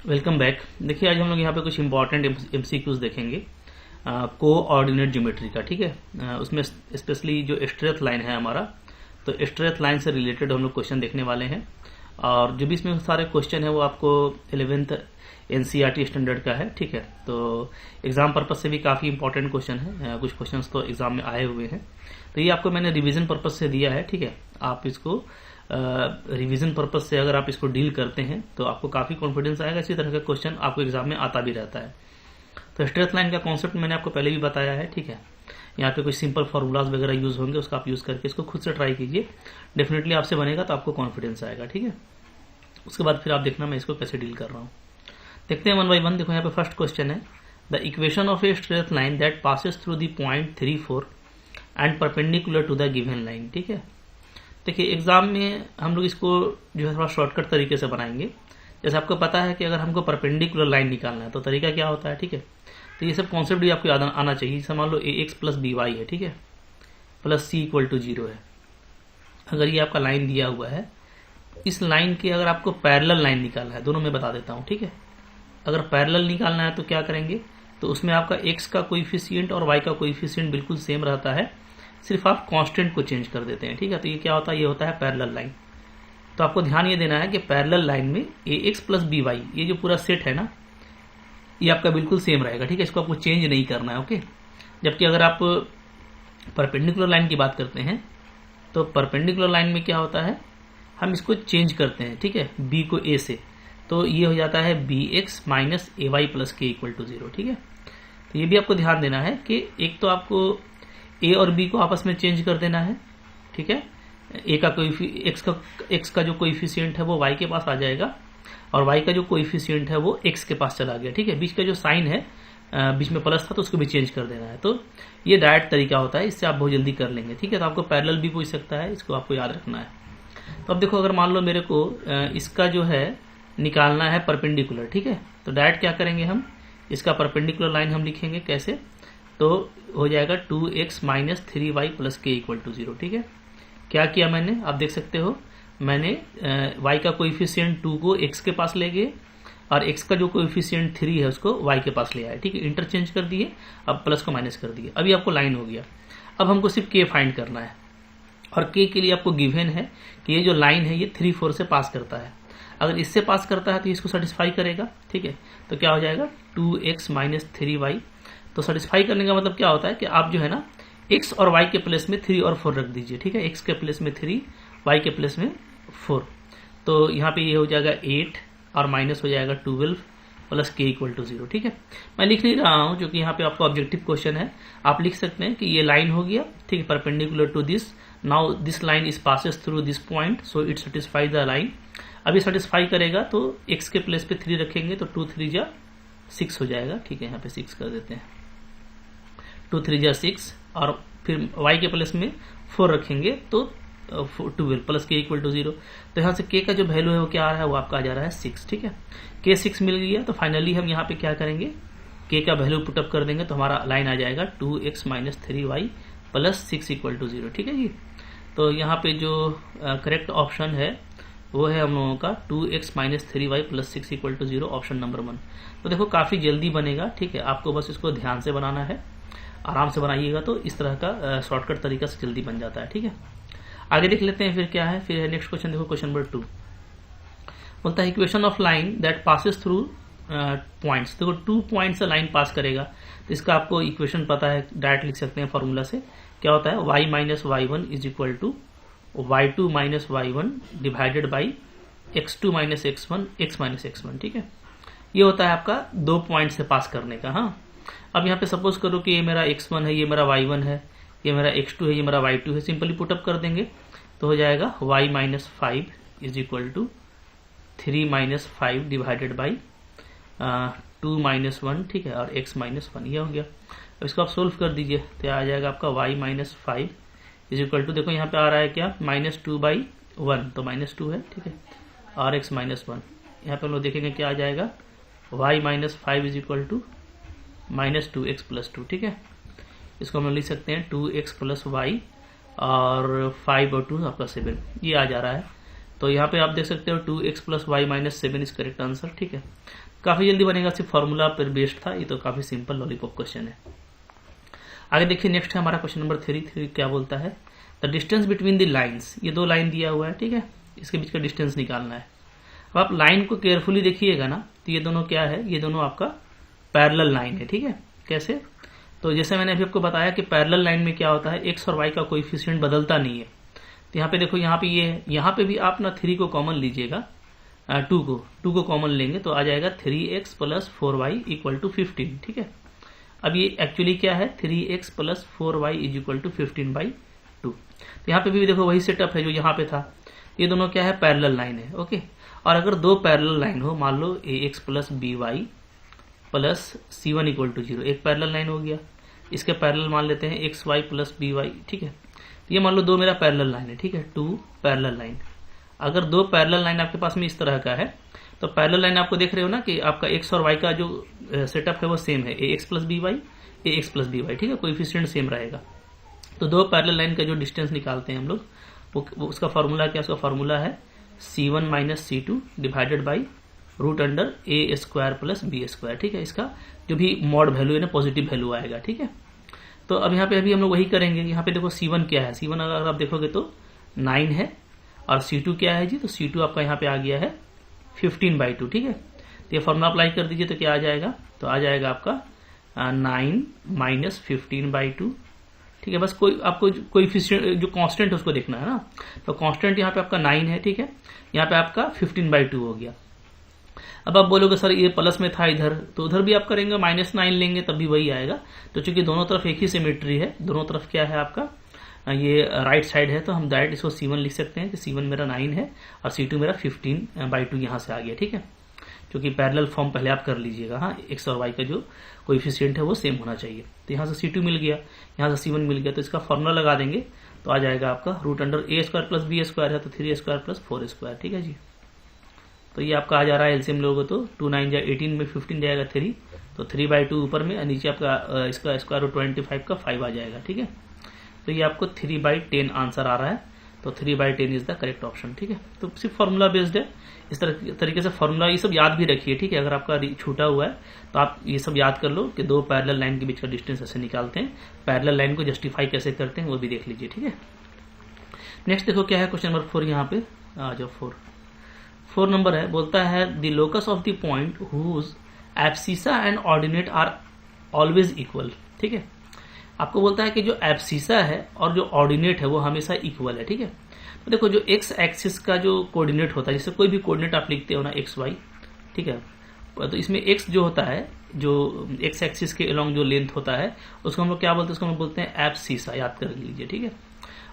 Welcome back. देखिए आज हम लोग यहाँ पे कुछ इंपॉर्टेंट एमसीक्यूज देखेंगे कोऑर्डिनेट ज्योमेट्री का। ठीक है, उसमें स्पेशली जो स्ट्रेट लाइन है हमारा, तो स्ट्रेट लाइन से रिलेटेड हम लोग क्वेश्चन देखने वाले हैं। और जो भी इसमें सारे क्वेश्चन है वो आपको 11th एनसीईआरटी स्टैंडर्ड का है। ठीक है, तो एग्जाम पर्पज से भी काफ़ी इंपॉर्टेंट क्वेश्चन है। कुछ क्वेश्चन तो एग्जाम में आए हुए हैं, तो ये आपको मैंने रिवीजन पर्पज से दिया है। ठीक है, आप इसको रिवीजन पर्पज से अगर आप इसको डील करते हैं तो आपको काफ़ी कॉन्फिडेंस आएगा। इसी तरह का क्वेश्चन आपको एग्जाम में आता भी रहता है। तो स्ट्रेट लाइन का कॉन्सेप्ट मैंने आपको पहले भी बताया है। ठीक है, यहाँ पे कुछ सिंपल फार्मूलाज वगैरह यूज होंगे, उसका आप यूज करके इसको खुद से ट्राई कीजिए, डेफिनेटली आपसे बनेगा तो आपको कॉन्फिडेंस आएगा। ठीक है, उसके बाद फिर आप देखना मैं इसको कैसे डील कर रहा हूँ। देखते हैं 1 by 1। देखो यहाँ पे फर्स्ट क्वेश्चन है, the equation of a straight line that passes through the point 3, 4 and perpendicular to the given line. ठीक है, देखिए एग्जाम में हम लोग इसको जो है थोड़ा शॉर्टकट तरीके से बनाएंगे। जैसे आपको पता है कि अगर हमको परपेंडिकुलर लाइन निकालना है तो तरीका क्या होता है। ठीक है, तो ये सब कॉन्सेप्ट भी आपको याद आना चाहिए। जैसे मान लो ax प्लस by है, ठीक है, प्लस c इक्वल टू 0 है। अगर ये आपका लाइन दिया हुआ है, इस लाइन के अगर आपको पैरेलल लाइन निकालना है, दोनों में बता देता हूँ। ठीक है, अगर पैरेलल निकालना है तो क्या करेंगे, तो उसमें आपका x का कोएफिशिएंट और y का कोएफिशिएंट बिल्कुल सेम रहता है, सिर्फ आप कांस्टेंट को चेंज कर देते हैं। ठीक है, तो ये क्या होता है, ये होता है पैरेलल लाइन। तो आपको ध्यान ये देना है कि पैरेलल लाइन में ax प्लस by ये जो पूरा सेट है ना, ये आपका बिल्कुल सेम रहेगा। ठीक है, इसको आपको चेंज नहीं करना है। ओके, जबकि अगर आप परपेंडिकुलर लाइन की बात करते हैं तो परपेंडिकुलर लाइन में क्या होता है, हम इसको चेंज करते हैं। ठीक है, b को a से, तो ये हो जाता है bx minus ay plus k equal to 0। ठीक है, तो ये भी आपको ध्यान देना है कि एक तो आपको a और b को आपस में चेंज कर देना है। ठीक है, a का x का जो कोएफिशिएंट है वो y के पास आ जाएगा और y का जो कोएफिशिएंट है वो x के पास चला गया। ठीक है, बीच का जो साइन है, बीच में प्लस था तो उसको भी चेंज कर देना है। तो ये डायरेक्ट तरीका होता है, इससे आप बहुत जल्दी कर लेंगे। ठीक है, तो आपको पैरेलल भी पूछ सकता है, इसको आपको याद रखना है। तो अब देखो, अगर मान लो मेरे को इसका जो है निकालना है परपेंडिकुलर। ठीक है, तो डायरेक्ट क्या करेंगे, हम इसका परपेंडिकुलर लाइन हम लिखेंगे कैसे, तो हो जाएगा 2x minus 3y plus k equal to 0। ठीक है, क्या किया मैंने, आप देख सकते हो, मैंने y का कोएफिशिएंट 2 को x के पास ले गए और x का जो कोएफिशिएंट 3 है उसको y के पास ले आए। ठीक है, इंटरचेंज कर दिए, अब प्लस को माइनस कर दिए, अभी आपको लाइन हो गया। अब हमको सिर्फ k फाइंड करना है और k के लिए आपको गिवन है कि ये जो लाइन है ये 3, 4 से पास करता है। अगर इससे पास करता है तो इसको सेटिस्फाई करेगा। ठीक है, तो क्या हो जाएगा 2x माइनस 3y। तो सेटिस्फाई करने का मतलब क्या होता है कि आप जो है ना x और y के प्लेस में 3 और 4 रख दीजिए। ठीक है, x के प्लेस में 3, y के प्लेस में 4। तो यहाँ पे ये हो जाएगा 8 और माइनस हो जाएगा 12 प्लस k इक्वल टू 0। ठीक है, मैं लिख नहीं रहा हूँ क्योंकि यहाँ पे आपको ऑब्जेक्टिव क्वेश्चन है। आप लिख सकते हैं कि ये लाइन हो गया, ठीक है, perpendicular to this, now this line is passes through this point, so it satisfy the line. अभी सेटिस्फाई करेगा तो x के प्लेस पे 3 रखेंगे तो 2 3 जा 6 हो जाएगा। ठीक है, यहाँ पे 6 कर देते हैं, 2 3 जा 6 और फिर y के प्लेस में 4 रखेंगे तो 12 प्लस k इक्वल टू 0। तो यहाँ से k का जो वैल्यू है वो क्या आ रहा है, वो आपका आ जा रहा है 6। ठीक है, k 6 मिल गया, तो फाइनली हम यहाँ पे क्या करेंगे, k का वैल्यू पुटअप कर देंगे तो हमारा लाइन आ जाएगा 2x minus 3y plus 6 equal to 0। ठीक है जी, तो यहाँ पे जो करेक्ट ऑप्शन है वो है हम लोगों का 2x minus 3y plus 6 equal to 0, option number 1। तो देखो काफ़ी जल्दी बनेगा। ठीक है, आपको बस इसको ध्यान से बनाना है, आराम से बनाइएगा तो इस तरह का शॉर्टकट तरीका से जल्दी बन जाता है। ठीक है, आगे देख लेते हैं फिर क्या है। फिर नेक्स्ट क्वेश्चन देखो, क्वेश्चन नंबर 2 बोलता है equation of line that passes through points. देखो 2 पॉइंट से लाइन पास करेगा, तो इसका आपको इक्वेशन पता है, डायरेक्ट लिख सकते हैं फॉर्मूला से। क्या होता है, y minus y1 is equal to y2 minus y1 divided by x2 minus x1 x minus x1। ठीक है, ये होता है आपका 2 पॉइंट से पास करने का। हाँ, अब यहाँ पे सपोज करो कि ये मेरा x1 है, ये मेरा y1 है, ये मेरा x2 है, ये मेरा y2 है, सिंपली पुटअप कर देंगे तो हो जाएगा y minus 5 is equal to 3 minus 5 divided by 2 minus 1। ठीक है, और x माइनस 1, ये हो गया। अब इसको आप सोल्व कर दीजिए तो आ जाएगा आपका y minus 5 is equal to, देखो यहाँ पे आ रहा है क्या, माइनस 2/1, तो माइनस 2 है। ठीक है, और x माइनस 1, यहाँ पे हम लोग देखेंगे क्या आ जाएगा, y minus 5 is equal to minus 2x plus 2। ठीक है, इसको हम लोग लिख सकते हैं 2x प्लस y और 5 और 2 आपका 7, ये आ जा रहा है। तो यहाँ पे आप देख सकते हो 2x plus y minus 7 is correct answer. ठीक है, काफी जल्दी बनेगा, सिर्फ फॉर्मूला पर बेस्ड था, ये तो काफी सिंपल लॉलीपॉप क्वेश्चन है। आगे देखिए, नेक्स्ट है हमारा क्वेश्चन नंबर 3 क्या बोलता है, the distance between the lines. ये दो लाइन दिया हुआ है, ठीक है, इसके बीच का डिस्टेंस निकालना है। अब आप लाइन को केयरफुली देखिएगा ना, तो ये दोनों क्या है, ये दोनों आपका पैरेलल लाइन है। ठीक है, कैसे, तो जैसे मैंने अभी आपको बताया कि पैरेलल लाइन में क्या होता है, एक्स और वाई का कोएफिशिएंट बदलता नहीं है। तो यहाँ पे देखो, यहाँ पे ये है, यहाँ पे भी आप ना 3 को कॉमन लीजिएगा, 2 को कॉमन लेंगे तो आ जाएगा 3x plus 4y equal to 15। ठीक है, अब ये एक्चुअली क्या है, 3x plus 4y is equal to 15/2। तो यहाँ पे भी देखो वही सेटअप है जो यहाँ पे था, ये दोनों क्या है, पैरेलल लाइन है। ओके, और अगर दो पैरेलल लाइन हो, मान लो ax plus by plus c1 equal to 0, एक पैरेलल लाइन हो गया, इसके पैरेलल मान लेते हैं xy प्लस by। ठीक है, ये मान लो दो मेरा पैरेलल लाइन है। ठीक है, 2 पैरेलल लाइन। अगर दो पैरेलल लाइन आपके पास में इस तरह का है, तो पैरेलल लाइन आपको देख रहे हो ना कि आपका x और y का जो सेटअप है वो सेम है, ax प्लस by। ठीक है, कोएफिशिएंट सेम रहेगा। तो दो पैरेलल लाइन का जो डिस्टेंस निकालते हैं हम लोग, वो उसका फॉर्मूला क्या, उसका फॉर्मूला है c1 minus c2 divided by root under a square plus b square. ठीक है, इसका जो भी मॉड वैल्यू है ना, पॉजिटिव वैल्यू आएगा। ठीक है, तो अब यहाँ पे अभी हम लोग वही करेंगे। यहाँ पे देखो c1 क्या है, c1 अगर आप देखोगे तो 9 है, और c2 क्या है जी, तो c2 आपका यहाँ पे आ गया है 15/2। ठीक है, तो ये फॉर्मूला अप्लाई कर दीजिए तो क्या आ जाएगा, तो आ जाएगा आपका 9 माइनस 15/2। ठीक है, बस कोई आपको कोएफिशिएंट जो कांस्टेंट है उसको देखना है ना, तो कांस्टेंट यहाँ पे आपका 9 है। ठीक है, यहाँ पे आपका 15/2 हो गया। अब आप बोलोगे सर ये प्लस में था इधर, तो उधर भी आप करेंगे -9 लेंगे तब भी वही आएगा। तो चूंकि दोनों तरफ एक ही सिमेट्री है, दोनों तरफ क्या है आपका, ये राइट साइड है, तो हम डायरेक्ट इसको c1 लिख सकते हैं कि c1 मेरा 9 है और c2 मेरा 15/2 यहाँ से आ गया। ठीक है, क्योंकि पैरेलल फॉर्म पहले आप कर लीजिएगा। हाँ, एक्स और वाई का जो कोएफिशिएंट है वो सेम होना चाहिए। तो यहाँ से c2 मिल गया, यहाँ से c1 मिल गया, तो इसका फॉर्मूला लगा देंगे तो आ जाएगा आपका root under a square plus b square है, तो 3 स्क्वायर प्लस 4 स्क्वायर। ठीक है जी, तो ये आपका आ जा रहा है एलसीएम लोगों, तो 2 9 जा 18 में 15 जाएगा 3, तो 3/2 ऊपर में, नीचे आपका इसका स्क्वायर रूट 25 का 5 आ जाएगा। ठीक है, तो ये आपको 3/10 आंसर आ रहा है, तो 3/10 इज द करेक्ट ऑप्शन। ठीक है, तो सिर्फ फॉर्मूला बेस्ड है, इस तरीके से फॉर्मूला ये सब याद भी रखिए। ठीक है, अगर आपका छूटा हुआ है तो आप ये सब याद कर लो कि दो पैरेलल लाइन के बीच का डिस्टेंस ऐसे निकालते हैं, पैरेलल लाइन को जस्टिफाई कैसे करते हैं वो भी देख लीजिए। ठीक है, नेक्स्ट देखो क्या है, क्वेश्चन नंबर 4 यहाँ पे आ जाओ। 4 नंबर है, बोलता है the locus of the point whose abscissa and ordinate are always equal. ठीक है, आपको बोलता है कि जो एब्सिसा है और जो ऑर्डिनेट है वो हमेशा इक्वल है। ठीक है, तो देखो जो एक्स एक्सिस का जो कोऑर्डिनेट होता है, जैसे कोई भी कोऑर्डिनेट आप लिखते हो ना एक्स वाई, ठीक है, तो इसमें एक्स जो होता है, जो एक्स एक्सिस के अलोंग जो लेंथ होता है उसको हम लोग क्या बोलते हैं, उसको हम बोलते हैं एब्सिसा, याद कर लीजिए। ठीक है,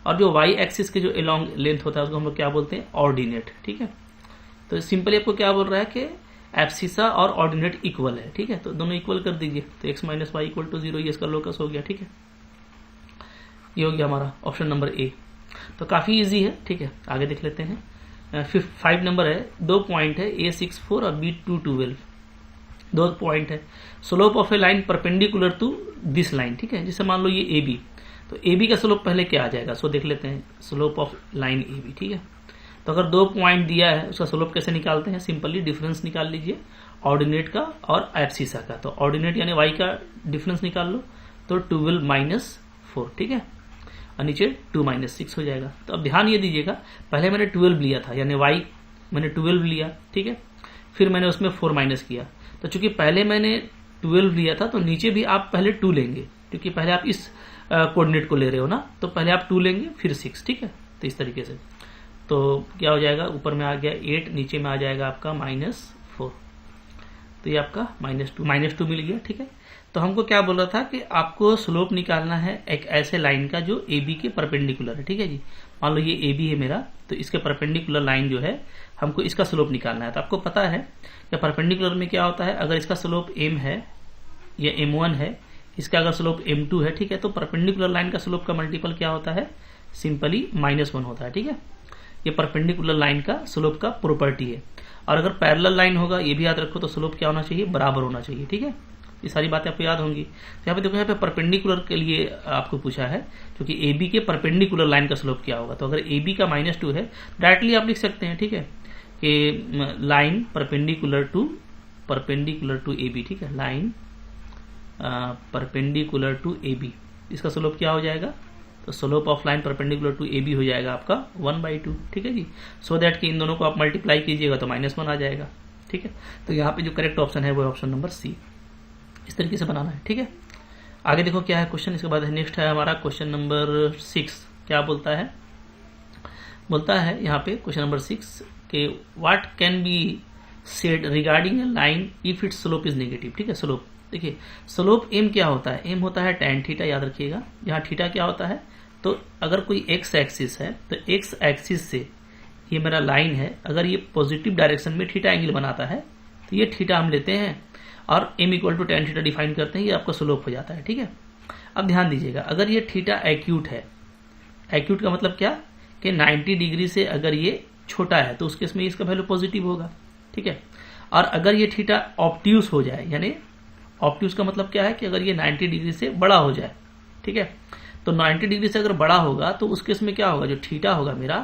और जो वाई एक्सिस के जो अलोंग लेंथ होता है उसको हम लोग क्या बोलते हैं, ऑर्डिनेट। ठीक है, तो सिंपली आपको क्या बोल रहा है कि एब्सिसा और ऑर्डिनेट इक्वल है। ठीक है, तो दोनों इक्वल कर दीजिए, तो x minus y equal to 0, ये इसका लोकस हो गया। ठीक है, ये हो गया हमारा ऑप्शन नंबर ए। तो काफी इजी है। ठीक है, आगे देख लेते हैं। 5 नंबर है, 2 पॉइंट है A64 और B212, 2 पॉइंट है। Slope of a line perpendicular to this line. ठीक है, जैसे मान लो ये AB, तो AB का स्लोप पहले क्या आ जाएगा, सो देख लेते हैं, स्लोप ऑफ लाइन AB। ठीक है, तो अगर 2 पॉइंट दिया है उसका स्लोप कैसे निकालते हैं, सिंपली डिफरेंस निकाल लीजिए ऑर्डिनेट का और एब्सिसा का। तो ऑर्डिनेट यानी y का डिफरेंस निकाल लो, तो 12 माइनस 4। ठीक है, और नीचे 2 माइनस 6 हो जाएगा। तो अब ध्यान ये दीजिएगा, पहले मैंने 12 लिया था, यानी y मैंने 12 लिया। ठीक है, फिर मैंने उसमें 4 माइनस किया, तो चूंकि पहले मैंने 12 लिया था तो नीचे भी आप पहले 2 लेंगे, क्योंकि पहले आप इस कोऑर्डिनेट को ले रहे हो ना, तो पहले आप 2 लेंगे फिर 6। ठीक है, तो इस तरीके से तो क्या हो जाएगा, ऊपर में आ गया 8, नीचे में आ जाएगा आपका -4, तो ये आपका -2 मिल गया। ठीक है, तो हमको क्या बोल रहा था कि आपको स्लोप निकालना है एक ऐसे लाइन का जो AB के परपेंडिकुलर है। ठीक है जी, मान लो ये AB है मेरा, तो इसके परपेंडिकुलर लाइन जो है हमको इसका स्लोप निकालना है। तो आपको पता है कि परपेंडिकुलर में क्या होता है, अगर इसका स्लोप m है या m1 है, इसका अगर स्लोप m2 है, ठीक है, तो परपेंडिकुलर लाइन का स्लोप का मल्टीपल क्या होता है, सिंपली -1 होता है। ठीक है, ये परपेंडिकुलर लाइन का स्लोप का प्रॉपर्टी है। और अगर पैरेलल लाइन होगा, ये भी याद रखो, तो स्लोप क्या होना चाहिए, बराबर होना चाहिए। ठीक है, ये सारी बातें आपको याद होंगी। तो यहाँ पे देखो, यहाँ पे परपेंडिकुलर के लिए आपको पूछा है, क्योंकि ए बी के परपेंडिकुलर लाइन का स्लोप क्या होगा। तो अगर ए बी का -2 है, डायरेक्टली आप लिख सकते हैं, ठीक है, कि line perpendicular to A B, ठीक है, line perpendicular to A B, इसका स्लोप क्या हो जाएगा, तो slope of line perpendicular to A B हो जाएगा आपका 1/2, ठीक है जी। सो दैट कि इन दोनों को आप मल्टीप्लाई कीजिएगा तो -1 आ जाएगा, ठीक है। तो यहाँ पे जो करेक्ट ऑप्शन है वो ऑप्शन नंबर सी। इस तरीके से बनाना है, ठीक है। आगे देखो क्या है क्वेश्चन, इसके बाद नेक्स्ट है हमारा क्वेश्चन नंबर 6। क्या बोलता है, बोलता है यहाँ पे क्वेश्चन नंबर 6 के what can be said regarding A line if it's slope is negative, ठीक है। स्लोप देखिए, स्लोप एम क्या होता है, एम होता है tan थीटा, याद रखिएगा। यहाँ थीटा क्या होता है, तो अगर कोई एक्स एक्सिस है तो एक्स एक्सिस से ये मेरा लाइन है, अगर ये पॉजिटिव डायरेक्शन में थीटा एंगल बनाता है तो ये थीटा हम लेते हैं और m = tan थीटा डिफाइन करते हैं, ये आपका स्लोप हो जाता है, ठीक है। अब ध्यान दीजिएगा, अगर ये थीटा एक्यूट है, एक्यूट का मतलब क्या कि 90 डिग्री से अगर ये छोटा है तो उस केस में इसका वैल्यू पॉजिटिव होगा, ठीक है। और अगर ये थीटा ऑब्ट्यूस हो जाए, यानी ऑब्ट्यूस का मतलब क्या है कि अगर ये 90 डिग्री से बड़ा हो जाए, ठीक है, तो 90 डिग्री से अगर बड़ा होगा तो उस केस में क्या होगा, जो थीटा होगा मेरा,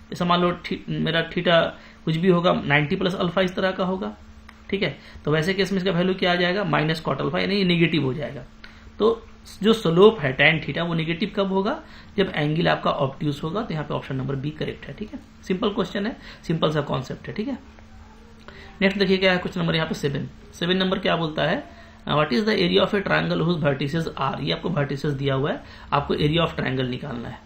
जैसे मान लो मेरा थीटा कुछ भी होगा 90 + अल्फा इस तरह का होगा, ठीक है। तो वैसे केस में इसका वैल्यू क्या आ जाएगा, -cot अल्फा, यानी ये नेगेटिव हो जाएगा। तो जो स्लोप है tan थीटा वो नेगेटिव कब होगा, जब एंगल आपका ऑब्ट्यूस होगा। तो यहाँ पे ऑप्शन नंबर बी करेक्ट है, ठीक है। सिंपल क्वेश्चन है, सिंपल सा कॉन्सेप्ट है, ठीक है। नेक्स्ट देखिए क्या है क्वेश्चन नंबर यहाँ पे 7 नंबर क्या बोलता है, what is the area of a triangle whose vertices are. ये आपको वर्टिसेस दिया हुआ है, आपको एरिया ऑफ ट्रायंगल निकालना है।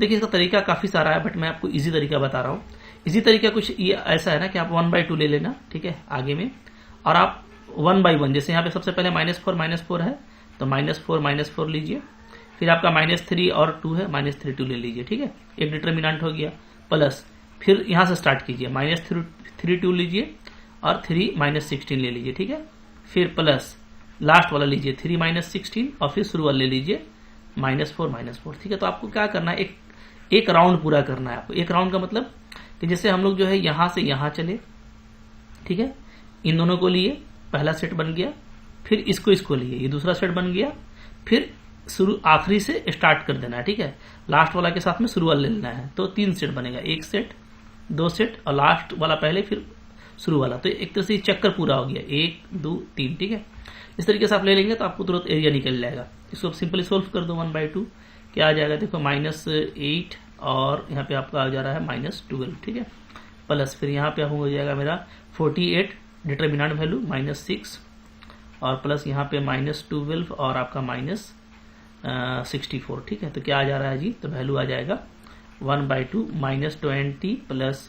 देखिए इसका तरीका काफी सारा है, बट मैं आपको इजी तरीका बता रहा हूँ। इजी तरीका कुछ ये ऐसा है ना कि आप 1/2 ले लेना, ठीक है, आगे में, और आप 1/1, जैसे यहाँ पे सबसे पहले -4 है तो -4 लीजिए, फिर आपका -3 और 2 है, -3 2 ले लीजिए, ठीक है, एक डिटर्मिनेंट हो गया, प्लस फिर यहाँ से स्टार्ट कीजिए, -3 2 लीजिए और 3 -16 ले लीजिए, ठीक है, फिर प्लस लास्ट वाला लीजिए 3 -16 और फिर शुरू वाला ले लीजिए -4, ठीक है। तो आपको क्या करना है, एक राउंड पूरा करना है आपको। एक राउंड का मतलब कि जैसे हम लोग जो है यहां से यहां चले, ठीक है, इन दोनों को लिए, पहला सेट बन गया, फिर इसको लिए, ये दूसरा सेट बन गया, फिर शुरू आखिरी से स्टार्ट कर देना है, ठीक है, लास्ट वाला के साथ में शुरू वाला ले लेना है। तो 3 सेट बनेगा, 1 सेट 2 सेट और लास्ट वाला पहले फिर शुरू वाला। तो एक तरह से चक्कर पूरा हो गया, 1 2 3, ठीक है। इस तरीके से आप ले लेंगे तो आपको तुरंत एरिया निकल जाएगा। इसको आप सिंपली सोल्व कर दो, 1/2 क्या आ जाएगा, देखो -8 और यहाँ पे आपका आ जा रहा है -12, ठीक है, प्लस फिर यहाँ पे हो जाएगा मेरा 48 डिटर्मिनेंट वैल्यू -6 और प्लस यहाँ पे -12 और आपका -64, ठीक है। तो क्या आ जा रहा है जी, तो वैल्यू आ जाएगा 1/2 -20 प्लस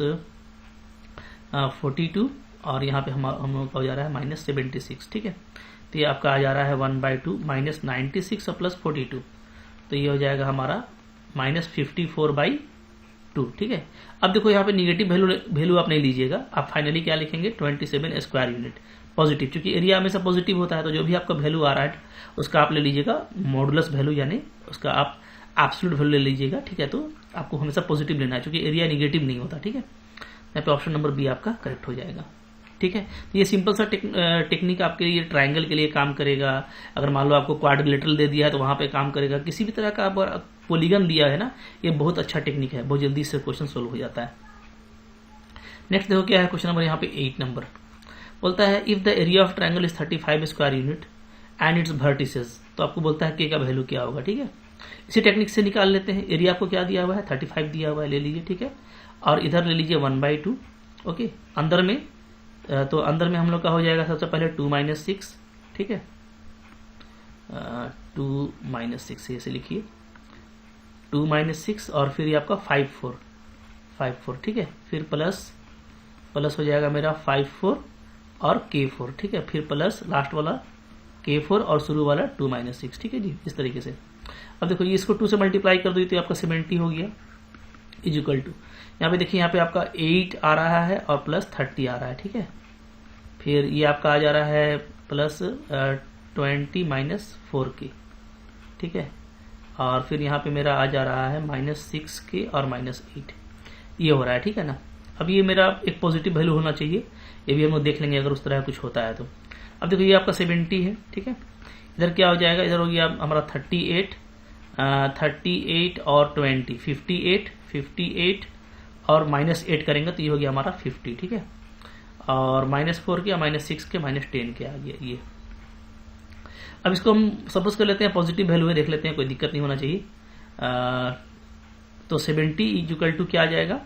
42 और यहाँ पे हम लोग का हो जा रहा है -76, ठीक है। तो ये आपका आ जा रहा है 1/2 -96 और प्लस 42, तो ये हो जाएगा हमारा -54/2, ठीक है। अब देखो यहाँ पे निगेटिव वैल्यू आप नहीं लीजिएगा, आप फाइनली क्या लिखेंगे 27 स्क्वायर यूनिट पॉजिटिव, क्योंकि एरिया हमेशा पॉजिटिव होता है। तो जो भी आपका वैल्यू आ रहा है उसका आप ले लीजिएगा मॉडुलस वैल्यू, यानी उसका आप एब्सोल्यूट वैल्यू ले लीजिएगा, ठीक है। तो आपको हमेशा पॉजिटिव लेना है, क्योंकि एरिया निगेटिव नहीं होता, ठीक है। यहाँ पे ऑप्शन नंबर बी आपका करेक्ट हो जाएगा, ठीक है। तो ये सिंपल सा टेक्निक आपके लिए ट्रायंगल के लिए काम करेगा। अगर मान लो आपको क्वाड्रिलेटरल दे दिया है तो वहां पे काम करेगा। किसी भी तरह का पॉलीगन दिया है ना, ये बहुत अच्छा टेक्निक है, बहुत जल्दी से क्वेश्चन सोल्व हो जाता है। नेक्स्ट देखो क्या है क्वेश्चन नंबर यहाँ पे 8 नंबर बोलता है, if the area of triangle is 35 square unit and it's vertices. तो आपको बोलता है के का वैल्यू क्या होगा, ठीक है। इसी टेक्निक से निकाल लेते हैं। एरिया आपको क्या दिया हुआ है, 35 दिया हुआ है, ले लीजिए, ठीक है। और इधर ले लीजिए 1/2, ओके। अंदर में तो अंदर में हम लोग का हो जाएगा सबसे पहले 2 - 6, ठीक है, 2 - 6 ऐसे लिखिए, 2 - 6 और फिर ये आपका 5 4, ठीक है। फिर प्लस हो जाएगा मेरा 5 4 और K4, ठीक है। फिर प्लस लास्ट वाला K4 और शुरू वाला 2 - 6, ठीक है जी, इस तरीके से। अब देखो ये इसको 2 से मल्टीप्लाई कर दो तो आपका 70 हो गया, इक्वल टू यहाँ पे देखिए यहाँ पे आपका 8 आ रहा है और प्लस 30 आ रहा है, ठीक है। फिर ये आपका आ जा रहा है प्लस 20 - 4K, ठीक है। और फिर यहाँ पे मेरा आ जा रहा है -6K और -8, ये हो रहा है, ठीक है ना। अब ये मेरा एक पॉजिटिव वैल्यू होना चाहिए, ये भी हम लोग देख लेंगे अगर उस तरह कुछ होता है तो। अब देखो ये आपका 70 है, ठीक है। इधर क्या हो जाएगा, इधर हो गया हमारा 38 और 20 58 और -8 करेंगे तो ये हो गया हमारा 50, ठीक है। और -4 के, -6 के, -10 के आ गया ये। अब इसको हम सपोज कर लेते हैं पॉजिटिव वैल्यू है, देख लेते हैं, कोई दिक्कत नहीं होना चाहिए। तो 70 इक्वल टू क्या आ जाएगा,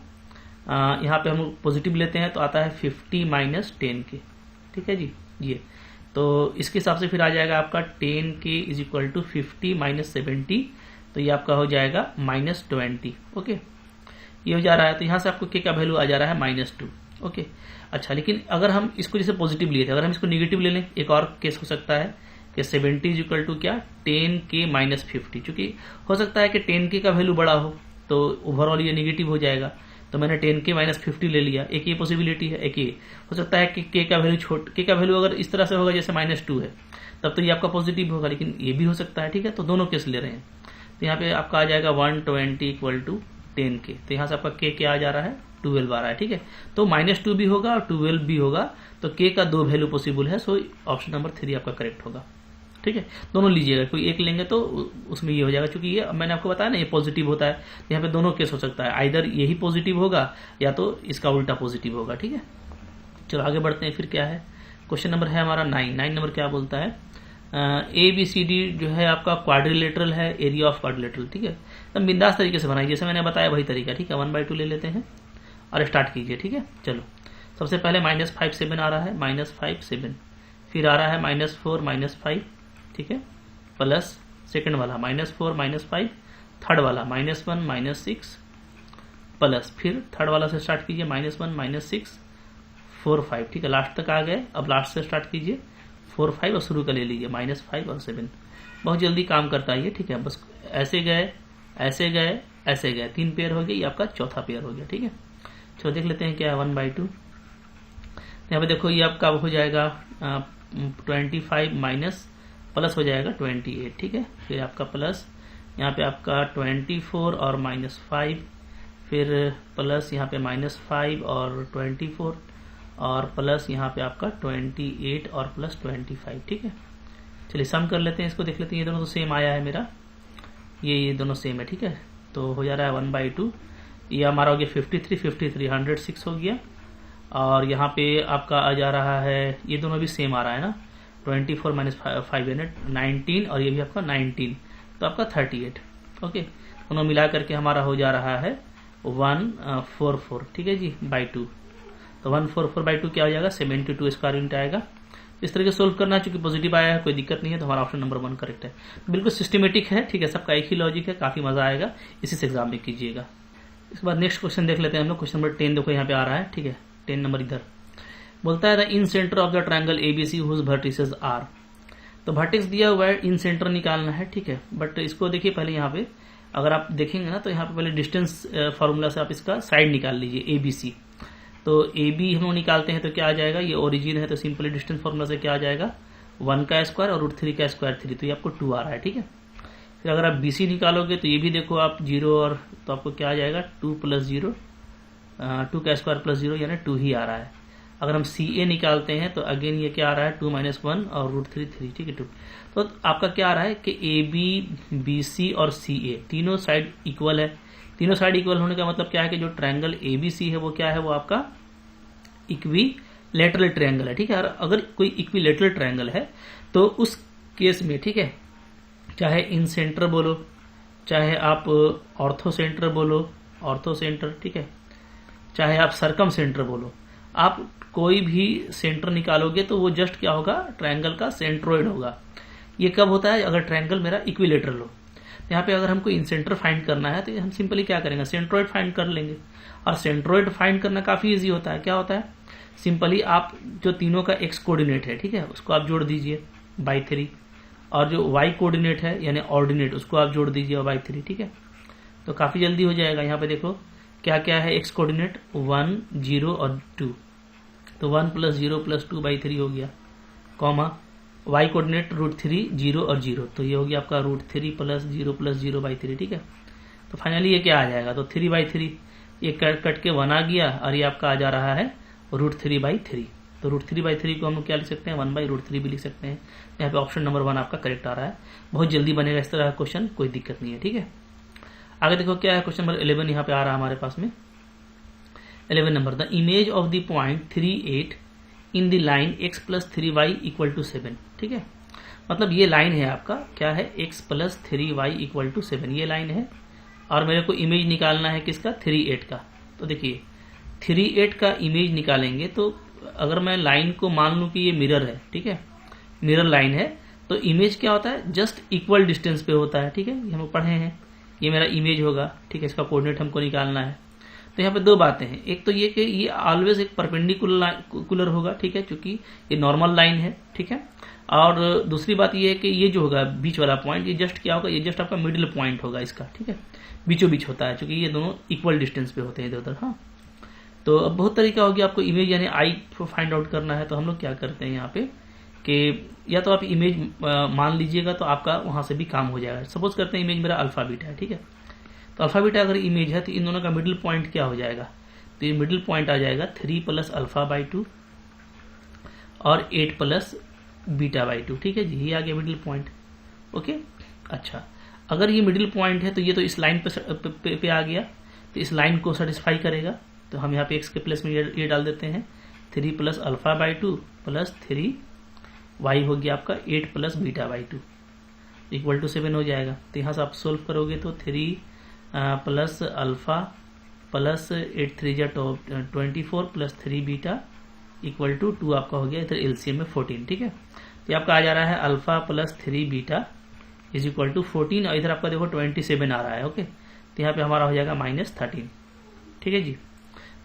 यहाँ पे हम पॉजिटिव लेते हैं तो आता है 50 - 10 के, ठीक है जी। ये तो इसके हिसाब से फिर आ जाएगा आपका 10 के इज इक्वल टू 50 - 70, तो ये आपका हो जाएगा -20, ओके। ये हो जा रहा है, तो यहाँ से आपको के का वैल्यू आ जा रहा है -2, ओके। अच्छा, लेकिन अगर हम इसको जैसे पॉजिटिव लिए थे, अगर हम इसको निगेटिव ले लें, एक और केस हो सकता है कि 70 इज इक्वल टू क्या 10 के -50, चूंकि हो सकता है कि 10 के का वैल्यू बड़ा हो तो ओवरऑल ये निगेटिव हो जाएगा, तो मैंने 10 के -50 ले लिया। एक ये पॉसिबिलिटी है, एक ये हो सकता है कि के का वैल्यू के का वैल्यू अगर इस तरह से होगा जैसे -2 है तब तो ये आपका पॉजिटिव होगा, लेकिन ये भी हो सकता है, ठीक है। तो दोनों केस ले रहे हैं, तो यहाँ पे आपका आ जाएगा 120 इक्वल टू 10 के, तो यहाँ से आपका के क्या आ जा रहा है 12 आ रहा है, ठीक है। तो -2 भी होगा और 12 भी होगा, तो के का 2 वैल्यू पॉसिबल है, सो ऑप्शन नंबर 3 आपका करेक्ट होगा, ठीक है। दोनों लीजिएगा, कोई एक लेंगे तो उसमें ये हो जाएगा, क्योंकि ये मैंने आपको बताया ना ये पॉजिटिव होता है, यहाँ पे दोनों केस हो सकता है, आइदर यही पॉजिटिव होगा या तो इसका उल्टा पॉजिटिव होगा, ठीक है। चलो आगे बढ़ते हैं, फिर क्या है क्वेश्चन नंबर है हमारा 9 नंबर क्या बोलता है, ABCD जो है आपका क्वाड्रिलेटरल है, एरिया ऑफ क्वाड्रिलेटरल, ठीक है। तो बिंदास तरीके से बनाइए, जैसे मैंने बताया वही तरीका, ठीक है। 1/2 ले लेते हैं और स्टार्ट कीजिए, ठीक है। चलो सबसे पहले -5 आ रहा है, -5 फिर आ रहा है -4 -5, ठीक है, प्लस सेकंड वाला -4 -5, थर्ड वाला -1 -6, प्लस फिर थर्ड वाला से स्टार्ट कीजिए -1 -6 4 5, ठीक है। लास्ट तक आ गए, अब लास्ट से स्टार्ट कीजिए 4 5 और शुरू कर ले लीजिए -5 और 7, बहुत जल्दी काम करता है ये, ठीक है। बस ऐसे गए ऐसे गए ऐसे गए, 3 पेयर हो गए, ये आपका चौथा पेयर हो गया, ठीक है। चलो देख लेते हैं क्या है 1/2। यहाँ पे देखो ये आपका हो जाएगा 25 माइनस प्लस हो जाएगा 28, ठीक है। फिर आपका प्लस यहाँ पे आपका 24 और -5, फिर प्लस यहाँ पे -5 और 24 और प्लस यहाँ पे आपका 28 और प्लस 25, ठीक है। चलिए सम कर लेते हैं, इसको देख लेते हैं, ये दोनों तो सेम आया है मेरा, ये दोनों सेम है, ठीक है। तो हो जा रहा है 1/2, ये हमारा हो गया 53 106 हो गया, और यहाँ पे आपका आ जा रहा है, ये दोनों भी सेम आ रहा है ना, 24 - 5 है 19 और ये भी आपका 19, तो आपका 38, ओके। दोनों मिला करके हमारा हो जा रहा है 144, ठीक है जी, /2। तो 144/2 क्या हो जाएगा 72 स्क्वायर यूनिट आएगा। इस तरह से सोल्व करना, चूंकि पॉजिटिव आया है कोई दिक्कत नहीं है, तो हमारा ऑप्शन नंबर 1 करेक्ट है। तो बिल्कुल सिस्टमेटिक है, ठीक है, सबका एक ही लॉजिक है, काफी मजा आएगा, इसी से एग्जाम में कीजिएगा। इसके बाद नेक्स्ट क्वेश्चन देख लेते हैं हम लोग, क्वेश्चन नंबर 10 देखो यहाँ पे आ रहा है, ठीक है, 10 नंबर इधर बोलता है in centre of the triangle ABC whose vertices are. तो वर्टेक्स दिया हुआ है, इन सेंटर निकालना है, ठीक है। बट इसको देखिए पहले, यहाँ पे अगर आप देखेंगे ना तो यहाँ पे पहले डिस्टेंस फार्मूला से आप इसका साइड निकाल लीजिए एबीसी। तो ए बी हम लोग निकालते हैं तो क्या आ जाएगा, ये ओरिजिन है तो सिंपली डिस्टेंस फार्मूला से क्या आ जाएगा 1 का स्क्वायर और √3 का स्क्वायर 3, तो ये आपको 2 आ रहा है, ठीक है। फिर अगर आप बीसी निकालोगे तो ये भी देखो आप 0 और तो आपको क्या आ जाएगा 2 + 0 2 का स्क्वायर + 0 यानी 2 ही आ रहा है। अगर हम सी ए निकालते हैं तो अगेन ये क्या आ रहा है 2 - 1 और √3 3, ठीक है 2। तो आपका क्या आ रहा है कि ए बी बी सी और सी ए तीनों साइड इक्वल है। तीनों साइड इक्वल होने का मतलब क्या है कि जो ट्रायंगल एबीसी है वो क्या है, वो आपका इक्विलैटरल ट्रायंगल है, ठीक है। और अगर कोई इक्विलैटरल ट्रायंगल है तो उस केस में, ठीक है, चाहे इन सेंटर बोलो, चाहे आप ऑर्थो सेंटर बोलो, ऑर्थो सेंटर, ठीक है, चाहे आप सरकम सेंटर बोलो, आप कोई भी सेंटर निकालोगे तो वो जस्ट क्या होगा, ट्रायंगल का सेंट्रोइड होगा। ये कब होता है, अगर ट्रायंगल मेरा इक्विलैटरल हो। यहाँ पे अगर हमको इन सेंटर फाइंड करना है तो हम सिंपली क्या करेंगे, सेंट्रोइड फाइंड कर लेंगे। और सेंट्रोइड फाइंड करना काफी इजी होता है। क्या होता है, सिंपली आप जो तीनों का एक्स कोऑर्डिनेट है, ठीक है, उसको आप जोड़ दीजिए /3, और जो वाई कोऑर्डिनेट है यानी ऑर्डिनेट उसको आप जोड़ दीजिए /3, ठीक है। तो काफी जल्दी हो जाएगा। यहाँ पे देखो क्या क्या है, एक्स कोऑर्डिनेट 1 0 और 2, तो 1 + 0 + 2 /3 हो गया, कॉमा वाई कोऑर्डिनेट √3 0 और 0, तो ये हो गया आपका √3 + 0 + 0 /3, ठीक है। तो फाइनली ये क्या आ जाएगा, तो 3/3, ये कट के 1 आ गया और ये आपका आ जा रहा है √3/3, तो √3/3 को हम लोग क्या लिख सकते हैं, 1/√3 भी लिख सकते हैं। यहाँ पे ऑप्शन नंबर 1 आपका करेक्ट आ रहा है। बहुत जल्दी बनेगा इस तरह का क्वेश्चन, कोई दिक्कत नहीं है, ठीक है। आगे देखो क्या है, क्वेश्चन नंबर 11 यहाँ पे आ रहा है हमारे पास में। 11 number, the image of the point 38 in the line x + 3y = 7, ठीक है। मतलब ये लाइन है आपका, क्या है, x + 3y = 7, ये लाइन है। और मेरे को इमेज निकालना है किसका, 38 का। तो देखिए 38 का इमेज निकालेंगे तो अगर मैं लाइन को मान लूं कि ये मिरर है, ठीक है, मिरर लाइन है, तो इमेज क्या होता है, जस्ट इक्वल डिस्टेंस पे होता है, ठीक है, ये हम पढ़े हैं। ये मेरा इमेज होगा, ठीक है, इसका कोऑर्डिनेट हमको निकालना है। तो यहाँ पे दो बातें हैं, एक तो ये कि ये ऑलवेज एक परपेंडिकुलर होगा, ठीक है, क्योंकि ये नॉर्मल लाइन है, ठीक है। और दूसरी बात ये है कि ये जो होगा बीच वाला पॉइंट, ये जस्ट क्या होगा, ये जस्ट आपका मिडिल पॉइंट होगा इसका, ठीक है, बीचों बीच होता है, क्योंकि ये दोनों इक्वल डिस्टेंस पे होते हैं इधर उधर। हाँ, तो अब बहुत तरीका हो गया, आपको इमेज यानी आई को फाइंड आउट करना है। तो हम लोग क्या करते हैं यहाँ पे कि या तो आप इमेज मान लीजिएगा तो आपका वहां से भी काम हो जाएगा। सपोज करते हैं इमेज मेरा अल्फा बीटा है, ठीक है। तो अल्फा बीटा अगर इमेज है तो इन दोनों का मिडिल पॉइंट क्या हो जाएगा, तो ये मिडिल पॉइंट आ जाएगा 3 + α/2 और 8 + β/2, ठीक है जी, ये आ गया मिडिल पॉइंट। ओके, अच्छा, अगर ये मिडिल पॉइंट है तो ये तो इस लाइन पे आ गया, तो इस लाइन को सेटिस्फाई करेगा। तो हम यहाँ पे x के प्लेस में ये डाल देते हैं, 3 + α/2 + 3y हो गया आपका 8 + β/2 = 7 हो जाएगा। तो यहाँ से आप सोल्व करोगे तो 3 + α + 8 3 = 24 + 3 β = 2 आपका हो गया। इधर एलसीएम में 14, ठीक है। तो आपका आ जा रहा है अल्फा + 3 β = 14 और इधर आपका देखो 27 आ रहा है। ओके, तो यहाँ पे हमारा हो जाएगा -13, ठीक है जी।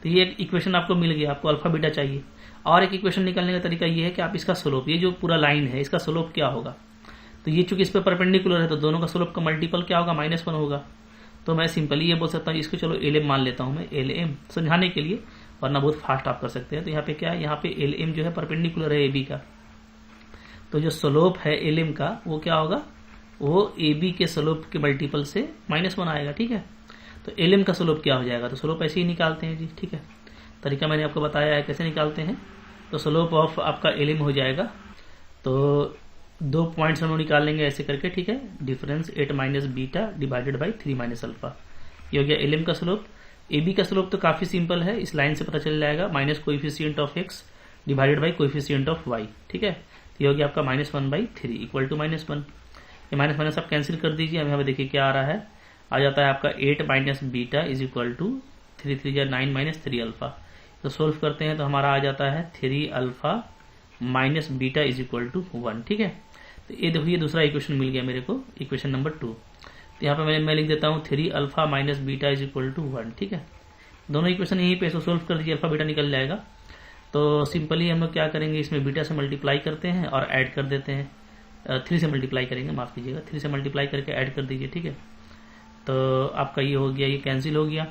तो ये एक इक्वेशन आपको मिल गया, आपको अल्फा बीटा चाहिए। और एक इक्वेशन निकालने का तरीका ये है कि आप इसका स्लोप, ये जो पूरा लाइन है इसका स्लोप क्या होगा, तो ये चूंकि इस पे परपेंडिकुलर है तो दोनों का स्लोप का मल्टीपल क्या होगा, -1 होगा। तो मैं सिंपली ये बोल सकता हूँ, इसको चलो LM मान लेता हूँ मैं, LM समझाने के लिए, वरना बहुत फास्ट आप कर सकते हैं। तो यहाँ पे क्या है, यहाँ पे LM जो है परपेंडिकुलर है AB का, तो जो स्लोप है LM का वो क्या होगा, वो AB के स्लोप के मल्टीपल से -1 आएगा, ठीक है। तो LM का स्लोप क्या हो जाएगा, तो स्लोप ऐसे ही निकालते हैं जी, ठीक है। तरीका मैंने आपको बताया है कैसे निकालते हैं। तो स्लोप ऑफ आपका LM हो जाएगा, तो 2 पॉइंट्स हम लोग निकाल लेंगे ऐसे करके, ठीक है। डिफरेंस 8 - β / 3 - अल्फा, ये हो गया LM का स्लोप। AB का स्लोप तो काफी सिंपल है, इस लाइन से पता चल जाएगा, minus coefficient of x / coefficient of y, ठीक है। तो ये हो गया आपका -1/3 = -1। ये माइनस माइनस आप कैंसिल कर दीजिए। अब यहाँ पे देखिए क्या आ रहा है, आ जाता है आपका 8 - β = 3 3 = 9 - 3 अल्फा। तो सोल्व करते हैं तो हमारा आ जाता है 3 अल्फा - β = 1, ठीक है। तो ये देखो, ये दूसरा इक्वेशन मिल गया मेरे को, इक्वेशन नंबर 2। तो यहाँ पे मैं लिख देता हूँ 3 अल्फा - β = 1, ठीक है। दोनों इक्वेशन यहीं पे सोल्व कर दीजिए, अल्फा बीटा निकल जाएगा। तो सिंपली हम लोग क्या करेंगे, इसमें बीटा से मल्टीप्लाई करते हैं और ऐड कर देते हैं, 3 से मल्टीप्लाई करेंगे, माफ कीजिएगा, 3 से मल्टीप्लाई करके ऐड कर दीजिए, ठीक है। तो आपका ये हो गया, ये कैंसिल हो गया।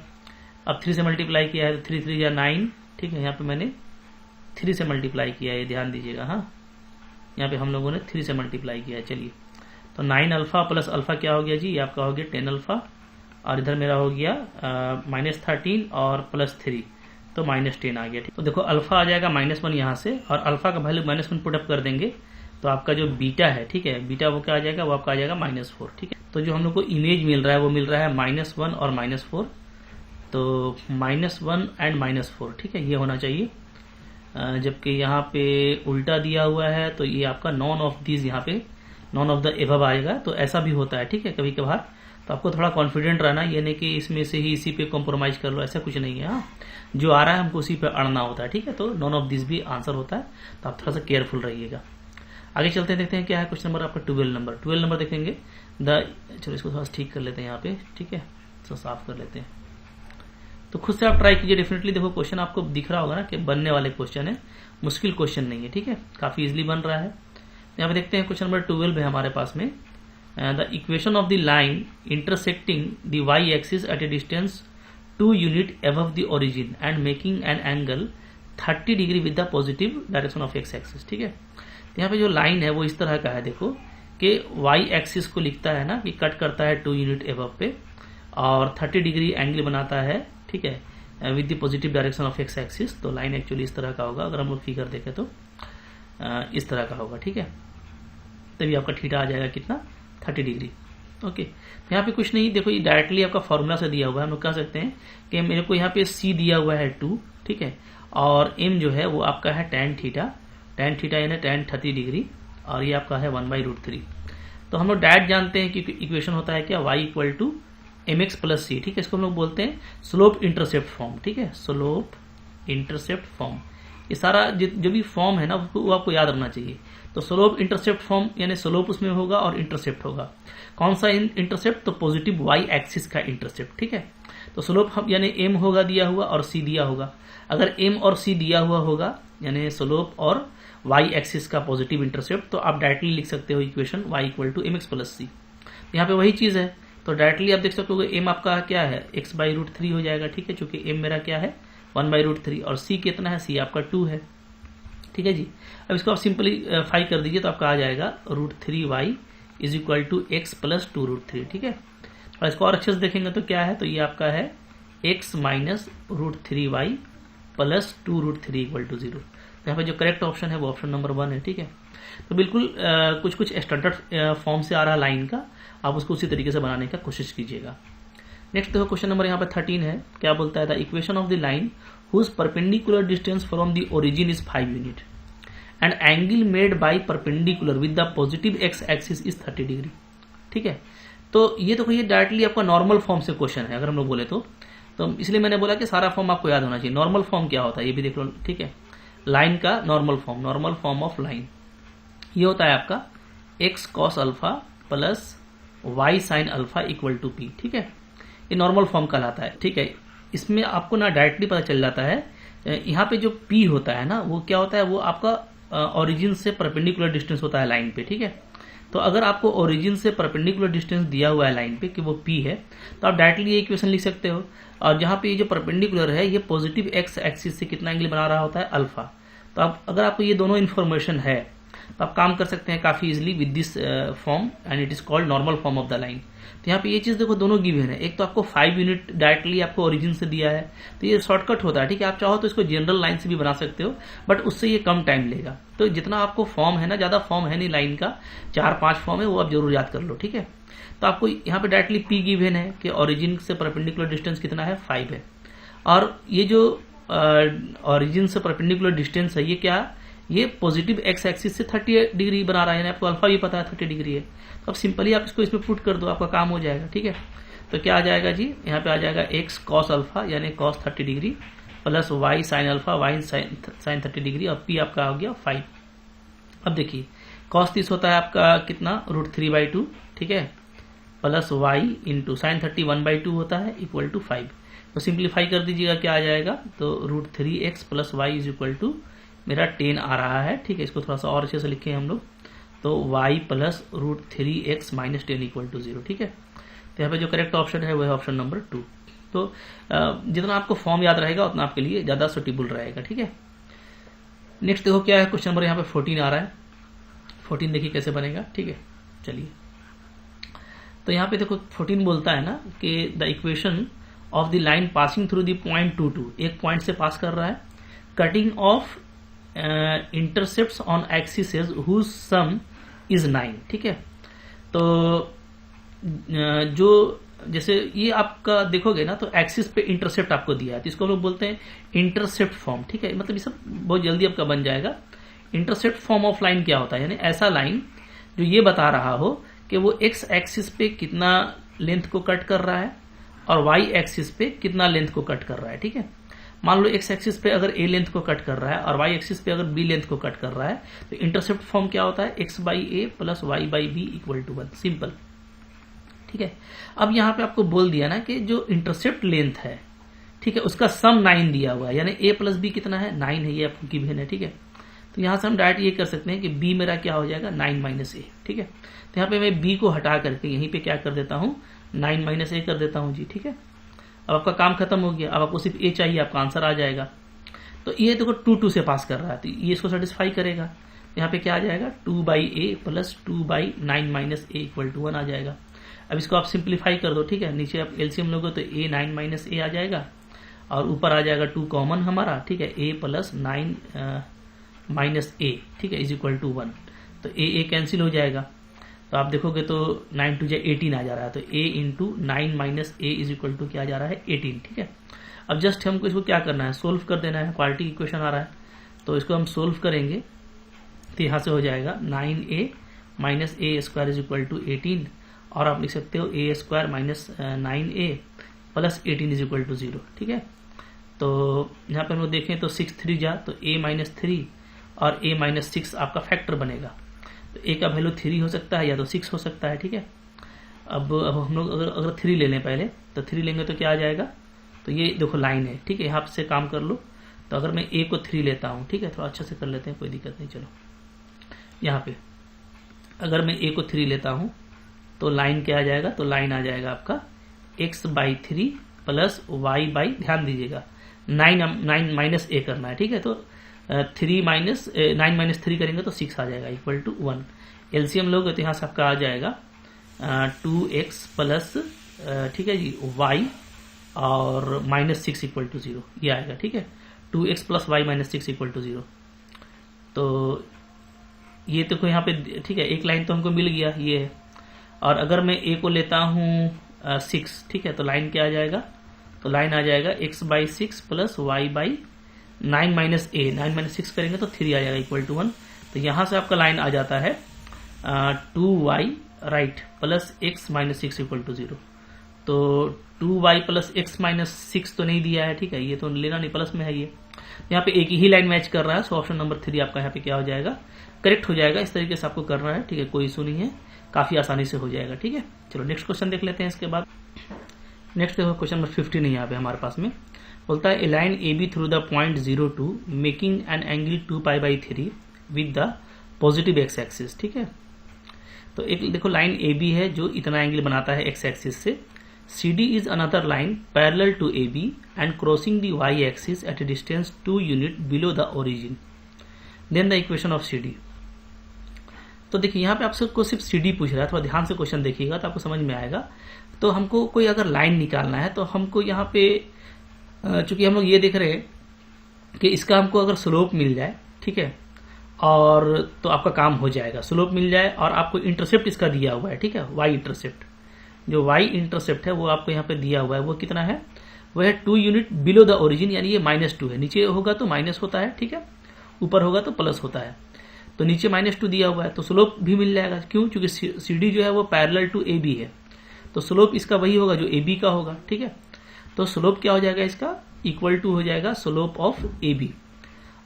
अब 3 से मल्टीप्लाई किया है तो 3 3 = 9, ठीक है। यहाँ पे मैंने 3 से मल्टीप्लाई किया है, ये ध्यान दीजिएगा। हाँ, यहाँ पे हम लोगों ने 3 से मल्टीप्लाई किया है। चलिए, तो 9 अल्फा प्लस अल्फा क्या हो गया जी, ये आपका हो गया 10 अल्फा, और इधर मेरा हो गया -13 और +3, तो -10 आ गया, ठीक। तो देखो अल्फा आ जाएगा -1 यहाँ से, और अल्फा का वैल्यू -1 पुटअप कर देंगे तो आपका जो बीटा है, ठीक है, बीटा वो क्या आ जाएगा, वो आपका आ जाएगा -4, ठीक है। तो जो हम लोग को इमेज मिल रहा है वो मिल रहा है -1 और -4, तो -1 एंड -4, ठीक है, ये होना चाहिए। जबकि यहाँ पे उल्टा दिया हुआ है तो ये आपका नॉन ऑफ दीज, यहाँ पे नॉन ऑफ द एबव आएगा। तो ऐसा भी होता है, ठीक है, कभी कभार। तो आपको थोड़ा कॉन्फिडेंट रहना, ये नहीं कि इसमें से ही इसी पे कॉम्प्रोमाइज कर लो, ऐसा कुछ नहीं है। हाँ, जो आ रहा है हमको उसी पे अड़ना होता है, ठीक है। तो नॉन ऑफ दिस भी आंसर होता है, तो आप थोड़ा सा केयरफुल रहिएगा। आगे चलते हैं, देखते हैं क्या है क्वेश्चन नंबर आपका 12 नंबर देखेंगे। चलो इसको थोड़ा ठीक कर लेते हैं यहाँ पे, ठीक है, तो साफ कर लेते हैं। तो खुद से आप ट्राई कीजिए, डेफिनेटली देखो क्वेश्चन आपको दिख रहा होगा ना कि बनने वाले क्वेश्चन है, मुश्किल क्वेश्चन नहीं है, ठीक है, काफी इजीली बन रहा है। यहाँ पे देखते हैं क्वेश्चन नंबर 12 है हमारे पास में। The equation of the line intersecting the y axis at a distance 2 unit above the origin and making an angle 30 degree with the positive direction of x axis, ठीक है। यहाँ पे जो लाइन है वो इस तरह का है, देखो कि y एक्सिस को लिखता है ना कि कट करता है 2 यूनिट अबव पे और 30 डिग्री एंगल बनाता है, ठीक है, with the positive direction of x axis. तो लाइन एक्चुअली इस तरह का होगा, अगर हम लोग फिगर देखें तो इस तरह का होगा, ठीक है। तभी आपका थीटा आ जाएगा कितना, 30 डिग्री। ओके, तो यहाँ पे कुछ नहीं, देखो ये डायरेक्टली आपका फॉर्मूला से दिया हुआ है। हम लोग कह सकते हैं कि मेरे को यहाँ पे सी दिया हुआ है 2, ठीक है, और एम जो है वो आपका है tan थीटा यानी tan 30 डिग्री, और ये आपका है 1/√3। तो हम लोग डायरेक्ट जानते हैं कि इक्वेशन होता है क्या, y equal to mx plus c, ठीक है। इसको हम लोग बोलते हैं स्लोप इंटरसेप्ट फॉर्म, ठीक है, स्लोप इंटरसेप्ट फॉर्म। ये सारा जो भी फॉर्म है ना वो आपको याद रखना चाहिए। तो स्लोप इंटरसेप्ट फॉर्म यानी स्लोप उसमें होगा और इंटरसेप्ट होगा। कौन सा इंटरसेप्ट, तो पॉजिटिव वाई एक्सिस का इंटरसेप्ट, ठीक है। तो स्लोप यानी एम होगा दिया हुआ और सी दिया होगा। अगर एम और सी दिया हुआ होगा यानी स्लोप और वाई एक्सिस का पॉजिटिव इंटरसेप्ट, तो आप डायरेक्टली लिख सकते हो equation y equal to mx plus c. यहाँ पे वही चीज है, तो डायरेक्टली आप देख सकते हो एम आपका क्या है, x/√3 हो जाएगा, ठीक है, चूंकि एम मेरा क्या है 1/√3 और सी कितना है, सी आपका 2 है, ठीक है जी। अब इसको आप सिंपलीफाई कर दीजिए तो आपका आ जाएगा √3y is equal to x plus 2√3, ठीक है। और इसको और अच्छे से देखेंगे तो क्या है, तो ये आपका है x minus √3y plus 2√3 equal to 0। यहाँ पे जो करेक्ट ऑप्शन है वो ऑप्शन नंबर 1 है, ठीक है। तो बिल्कुल कुछ स्टैंडर्ड फॉर्म से आ रहा है लाइन का, आप उसको उसी तरीके से बनाने का कोशिश कीजिएगा। नेक्स्ट देखो क्वेश्चन नंबर यहाँ पे 13 है, क्या बोलता है, the equation of the line whose perpendicular distance from the origin is 5 unit and angle made by perpendicular with the positive x axis is 30 degree, ठीक है। तो ये देखो ये डायरेक्टली आपका नॉर्मल फॉर्म से क्वेश्चन है, अगर हम लोग बोले तो इसलिए मैंने बोला कि सारा फॉर्म आपको याद होना चाहिए। नॉर्मल फॉर्म क्या होता है ये भी देख लो, ठीक है। लाइन का नॉर्मल फॉर्म ऑफ लाइन ये होता है आपका x cos alpha plus y sin alpha equal to p, ठीक है। ये नॉर्मल फॉर्म कहलाता है, ठीक है। इसमें आपको ना डायरेक्टली पता चल जाता है, यहाँ पे जो p होता है ना वो क्या होता है, वो आपका ओरिजिन से परपेंडिकुलर डिस्टेंस होता है लाइन पे, ठीक है। तो अगर आपको ओरिजिन से परपेंडिकुलर डिस्टेंस दिया हुआ है लाइन पे कि वो p है, तो आप डायरेक्टली ये इक्वेशन लिख सकते हो। और जहां पे ये जो परपेंडिकुलर है ये पॉजिटिव एक्स एक्सिस से कितना एंगल बना रहा होता है, अल्फा। तो आप अगर आपको ये दोनों इन्फॉर्मेशन है तो आप काम कर सकते हैं काफी easily with this form and it is called normal form of the line. तो यहाँ पे ये चीज देखो दोनों गिवन है, एक तो आपको 5 यूनिट डायरेक्टली आपको ओरिजिन से दिया है, तो ये शॉर्टकट होता है, ठीक है। आप चाहो तो इसको जनरल लाइन से भी बना सकते हो, बट उससे ये कम टाइम लेगा। तो जितना आपको फॉर्म है ना, ज्यादा फॉर्म है नहीं लाइन का, 4-5 फॉर्म है, वो आप जरूर याद कर लो, ठीक है। तो आपको यहाँ पे डायरेक्टली पी गिवन है कि ओरिजिन से परपेंडिकुलर डिस्टेंस कितना है, 5 है। और ये जो ओरिजिन से परपेंडिकुलर डिस्टेंस है ये क्या, ये पॉजिटिव एक्स एक्सिस से 30 डिग्री बना रहा है, आपको अल्फा भी पता है 30 डिग्री है। तो अब सिंपली आप इसको इसमें पुट कर दो, आपका काम हो जाएगा, ठीक है। तो क्या आ जाएगा जी, यहाँ पे आ जाएगा x cos अल्फा यानी cos 30 degree plus y sin alpha y sin 30 degree, और p आपका आ गया 5। अब देखिए cos 30 होता है आपका कितना, √3/2, ठीक है, प्लस y इंटू साइन 30 1/2 होता है इक्वल टू 5। तो सिंप्लीफाई कर दीजिएगा, क्या आ जाएगा, तो √3x plus y is equal to मेरा 10 आ रहा है, ठीक है। इसको थोड़ा सा और अच्छे से लिखे हम लोग, तो y plus √3x minus 10 equal to 0, ठीक है। तो यहाँ पे जो करेक्ट ऑप्शन है वो है ऑप्शन नंबर 2। तो जितना आपको फॉर्म याद रहेगा उतना आपके लिए ज्यादा सुटेबल रहेगा, ठीक है। नेक्स्ट देखो क्या है, क्वेश्चन नंबर यहाँ पे 14 आ रहा है। 14 देखिए कैसे बनेगा, ठीक है। चलिए तो यहाँ पे देखो 14 बोलता है ना कि the equation of the line passing through the point 2, एक पॉइंट से पास कर रहा है, cutting off intercepts on axes whose sum is 9, ठीक है। तो जो जैसे ये आपका देखोगे ना, तो एक्सिस पे इंटरसेप्ट आपको दिया है, तो इसको हम लोग बोलते हैं इंटरसेप्ट फॉर्म, ठीक है। मतलब ये सब बहुत जल्दी आपका बन जाएगा। इंटरसेप्ट फॉर्म ऑफ लाइन क्या होता है, यानी ऐसा लाइन जो ये बता रहा हो कि वो एक्स एक्सिस पे कितना लेंथ को कट कर रहा है और वाई एक्सिस पे कितना लेंथ को कट कर रहा है, ठीक है। मान लो एक्स एक्सिस पे अगर ए लेंथ को कट कर रहा है और वाई एक्सिस पे अगर बी लेंथ को कट कर रहा है, तो इंटरसेप्ट फॉर्म क्या होता है, x by a plus y by b equal to 1, simple, ठीक है। अब यहाँ पे आपको बोल दिया ना कि जो इंटरसेप्ट लेंथ है, ठीक है, उसका सम 9 दिया हुआ है, यानी ए प्लस बी कितना है, 9 है, ये आपको गिवन है, ठीक है। तो यहां से हम डायरेक्ट ये कर सकते हैं कि b मेरा क्या हो जाएगा, 9 माइनस ए, ठीक है। तो यहाँ पे मैं b को हटा करके यहीं पे क्या कर देता हूँ, 9 माइनस ए कर देता हूँ जी, ठीक है। अब आपका काम खत्म हो गया, अब आपको सिर्फ a चाहिए, आपका आंसर आ जाएगा। तो ये देखो 2 से पास कर रहा है, तो ये इसको सेटिस्फाई करेगा। यहाँ पे क्या आ जाएगा, 2/a plus 2/9 minus a equal to 1 आ जाएगा। अब इसको आप सिंप्लीफाई कर दो, ठीक है। नीचे आप एलसीएम लोगे तो a 9 माइनस ए आ जाएगा, और ऊपर आ जाएगा 2 कॉमन हमारा, ठीक है, a प्लस 9 माइनस a, ठीक है, इज इक्वल टू 1। तो a कैंसिल हो जाएगा, तो आप देखोगे तो 9 टू 18 आ जा रहा है, तो a into 9 minus a is equal to क्या आ जा रहा है 18, ठीक है। अब जस्ट हमको इसको क्या करना है, सोल्व कर देना है, क्वालिटी इक्वेशन आ रहा है, तो इसको हम सोल्व करेंगे तो यहाँ से हो जाएगा 9a minus a square is equal to 18, और आप लिख सकते हो a square minus 9a plus 18 is equal to 0, ठीक है। तो यहाँ पर हम लोग देखें तो 6 3 जा तो a माइनस 3 और a माइनस 6 आपका फैक्टर बनेगा, तो a का वैल्यू 3 हो सकता है या तो 6 हो सकता है, ठीक है। अब हम लोग अगर 3 ले लें पहले, तो 3 लेंगे तो क्या आ जाएगा, तो ये देखो लाइन है, ठीक है, यहाँ से काम कर लो। तो अगर मैं a को 3 लेता हूँ, ठीक है, थोड़ा अच्छा से कर लेते हैं, कोई दिक्कत नहीं। चलो यहाँ पे अगर मैं a को 3 लेता हूँ तो लाइन क्या आ जाएगा, तो लाइन आ जाएगा आपका x/3 प्लस y/, ध्यान दीजिएगा 9 माइनस a करना है, ठीक है। तो 9 माइनस 3 करेंगे तो 6 आ जाएगा इक्वल टू 1। एलसीएम लोगे तो यहाँ से आपका आ जाएगा 2x प्लस, ठीक है जी, y और माइनस 6 इक्वल टू 0, ये आएगा, ठीक है। 2x plus y minus 6 equal to 0। तो ये तो यहाँ पे, ठीक है, एक लाइन तो हमको मिल गया, ये है। और अगर मैं a को लेता हूँ 6, ठीक है, तो लाइन क्या आ जाएगा, तो लाइन आ जाएगा x/6 plus y/, 9 minus a, 9 minus 6 करेंगे तो 3 आ जाएगा इक्वल टू 1। तो यहाँ से आपका लाइन आ जाता है 2y right plus x minus 6 equal to 0। तो 2y प्लस x माइनस 6 तो नहीं दिया है, ठीक है, ये तो लेना नहीं, प्लस में है ये। यहाँ पे एक ही लाइन मैच कर रहा है, सो ऑप्शन नंबर 3 आपका यहाँ पे क्या हो जाएगा, करेक्ट हो जाएगा। इस तरीके से आपको करना है, ठीक है, कोई इशू नहीं है, काफी आसानी से हो जाएगा, ठीक है। चलो नेक्स्ट क्वेश्चन देख लेते हैं। इसके बाद नेक्स्ट देखो क्वेश्चन नंबर 15 यहाँ पे हमारे पास में बोलता है, a line A B through the point 02 making an angle 2π/3 with the positive x axis, ठीक है। तो एक देखो लाइन ए बी है जो इतना एंगल बनाता है एक्स एक्सिस से। C D is another line parallel to A B and crossing the y axis at a distance 2 unit below the origin, then the equation of C D. तो देखिए यहाँ पे आपको सिर्फ सी डी पूछ रहा है, थोड़ा ध्यान से क्वेश्चन देखिएगा तो आपको समझ में आएगा। तो हमको कोई अगर लाइन निकालना है तो हमको यहाँ पे चूंकि हम लोग ये देख रहे हैं कि इसका हमको अगर स्लोप मिल जाए, ठीक है, और तो आपका काम हो जाएगा। स्लोप मिल जाए और आपको इंटरसेप्ट इसका दिया हुआ है, ठीक है, वाई इंटरसेप्ट, जो वाई इंटरसेप्ट है वो आपको यहाँ पे दिया हुआ है, वो कितना है, वो है 2 यूनिट बिलो द ओरिजिन, यानी ये -2 है। नीचे होगा तो माइनस होता है, ठीक है, ऊपर होगा तो प्लस होता है। तो नीचे -2 दिया हुआ है तो स्लोप भी मिल जाएगा, क्यों, क्योंकि सी डी जो है वो पैरेलल टू ए बी है, तो स्लोप इसका वही होगा जो ए बी का होगा, ठीक है। तो स्लोप क्या हो जाएगा इसका, इक्वल टू हो जाएगा स्लोप ऑफ ए बी,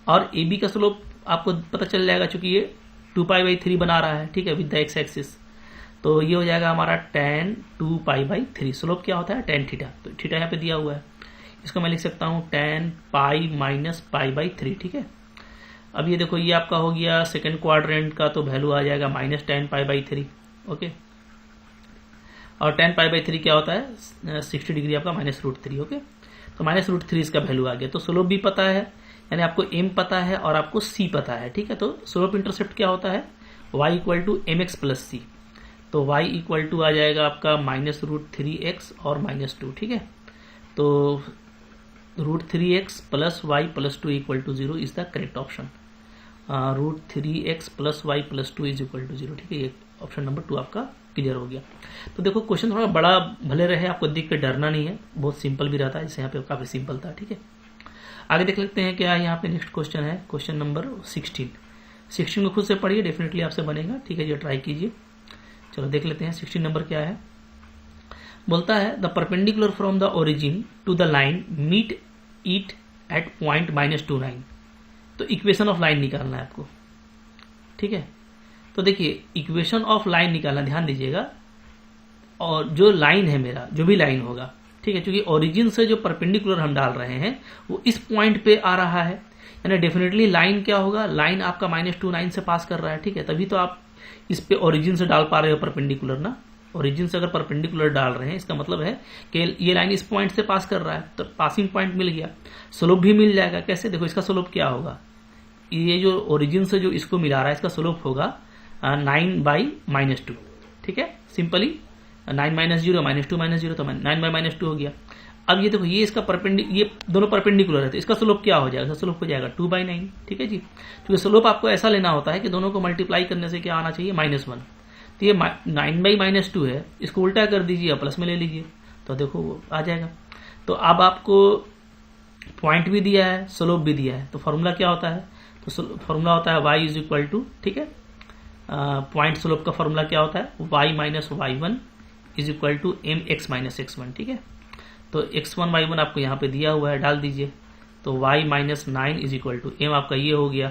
और ए बी का स्लोप आपको पता चल जाएगा चूंकि ये 2π/3 बना रहा है, ठीक है, विद द एक्स एक्सिस। तो ये हो जाएगा हमारा tan 2π/3। स्लोप क्या होता है, tan थीटा, तो थीटा यहाँ पे दिया हुआ है, इसको मैं लिख सकता हूँ tan π माइनस π/3, ठीक है। अब ये देखो ये आपका हो गया सेकेंड क्वाड्रेंट का, तो वैल्यू आ जाएगा -tan π/3, ओके। और tan π/3 क्या होता है 60 डिग्री आपका -√3, ओके। तो -√3 इसका वैल्यू आ गया। तो स्लोप भी पता है, यानी आपको m पता है और आपको c पता है, ठीक है। तो स्लोप इंटरसेप्ट क्या होता है, y equal to mx plus c, तो y इक्वल टू आ जाएगा आपका -√3x और -2, ठीक है। तो √3x plus y plus 2 equal to 0 is the correct option. √3x plus y plus 2 is equal to 0, ठीक है, ये ऑप्शन नंबर 2 आपका क्लियर हो गया। तो देखो क्वेश्चन थोड़ा बड़ा भले रहे, आपको देख के डरना नहीं है, बहुत सिंपल भी रहता है, जैसे यहाँ पे काफी सिंपल था, ठीक है। आगे देख लेते हैं क्या है यहाँ पे नेक्स्ट क्वेश्चन है, क्वेश्चन नंबर 16 को खुद से पढ़िए, डेफिनेटली आपसे बनेगा, ठीक है, ये ट्राई कीजिए। चलो देख लेते हैं 16 नंबर क्या है। बोलता है the perpendicular from the origin to the line meet it at point -29। तो इक्वेशन ऑफ लाइन निकालना है आपको, ठीक है। तो देखिए इक्वेशन ऑफ लाइन निकालना, ध्यान दीजिएगा, और जो लाइन है मेरा, जो भी लाइन होगा, ठीक है, क्योंकि ओरिजिन से जो परपेंडिकुलर हम डाल रहे हैं वो इस पॉइंट पे आ रहा है, यानी डेफिनेटली लाइन क्या होगा, लाइन आपका -29 से पास कर रहा है, ठीक है, तभी तो आप इस पे ओरिजिन से डाल पा रहे हो परपेंडिकुलर ना। ओरिजिन से अगर परपेंडिकुलर डाल रहे हैं इसका मतलब है कि ये लाइन इस पॉइंट से पास कर रहा है, तो पासिंग पॉइंट मिल गया, स्लोप भी मिल जाएगा। कैसे, देखो इसका स्लोप क्या होगा, ये जो ओरिजिन से जो इसको मिला रहा है इसका स्लोप होगा 9/-2, ठीक है, सिंपली 9 - 0 -2 - 0, तो 9/-2 हो गया। अब ये देखो, ये इसका ये दोनों परपेंडिकुलर है, तो इसका स्लोप क्या हो जाएगा? स्लोप हो जाएगा 2/9, ठीक है जी। क्योंकि स्लोप आपको ऐसा लेना होता है कि दोनों को मल्टीप्लाई करने से क्या आना चाहिए? -1। तो ये 9/-2 है, इसको उल्टा कर दीजिए या प्लस में ले लीजिए, तो देखो वो आ जाएगा। तो अब आपको पॉइंट भी दिया है, स्लोप भी दिया है, तो फॉर्मूला क्या होता है? तो फॉर्मूला होता है y इज इक्वल टू, ठीक है, पॉइंट स्लोप का फॉर्मूला क्या होता है? y minus y1 is equal to mx minus x1, ठीक है। तो x1 y1 आपको यहाँ पे दिया हुआ है, डाल दीजिए। तो y minus 9 is equal to m आपका ये हो गया,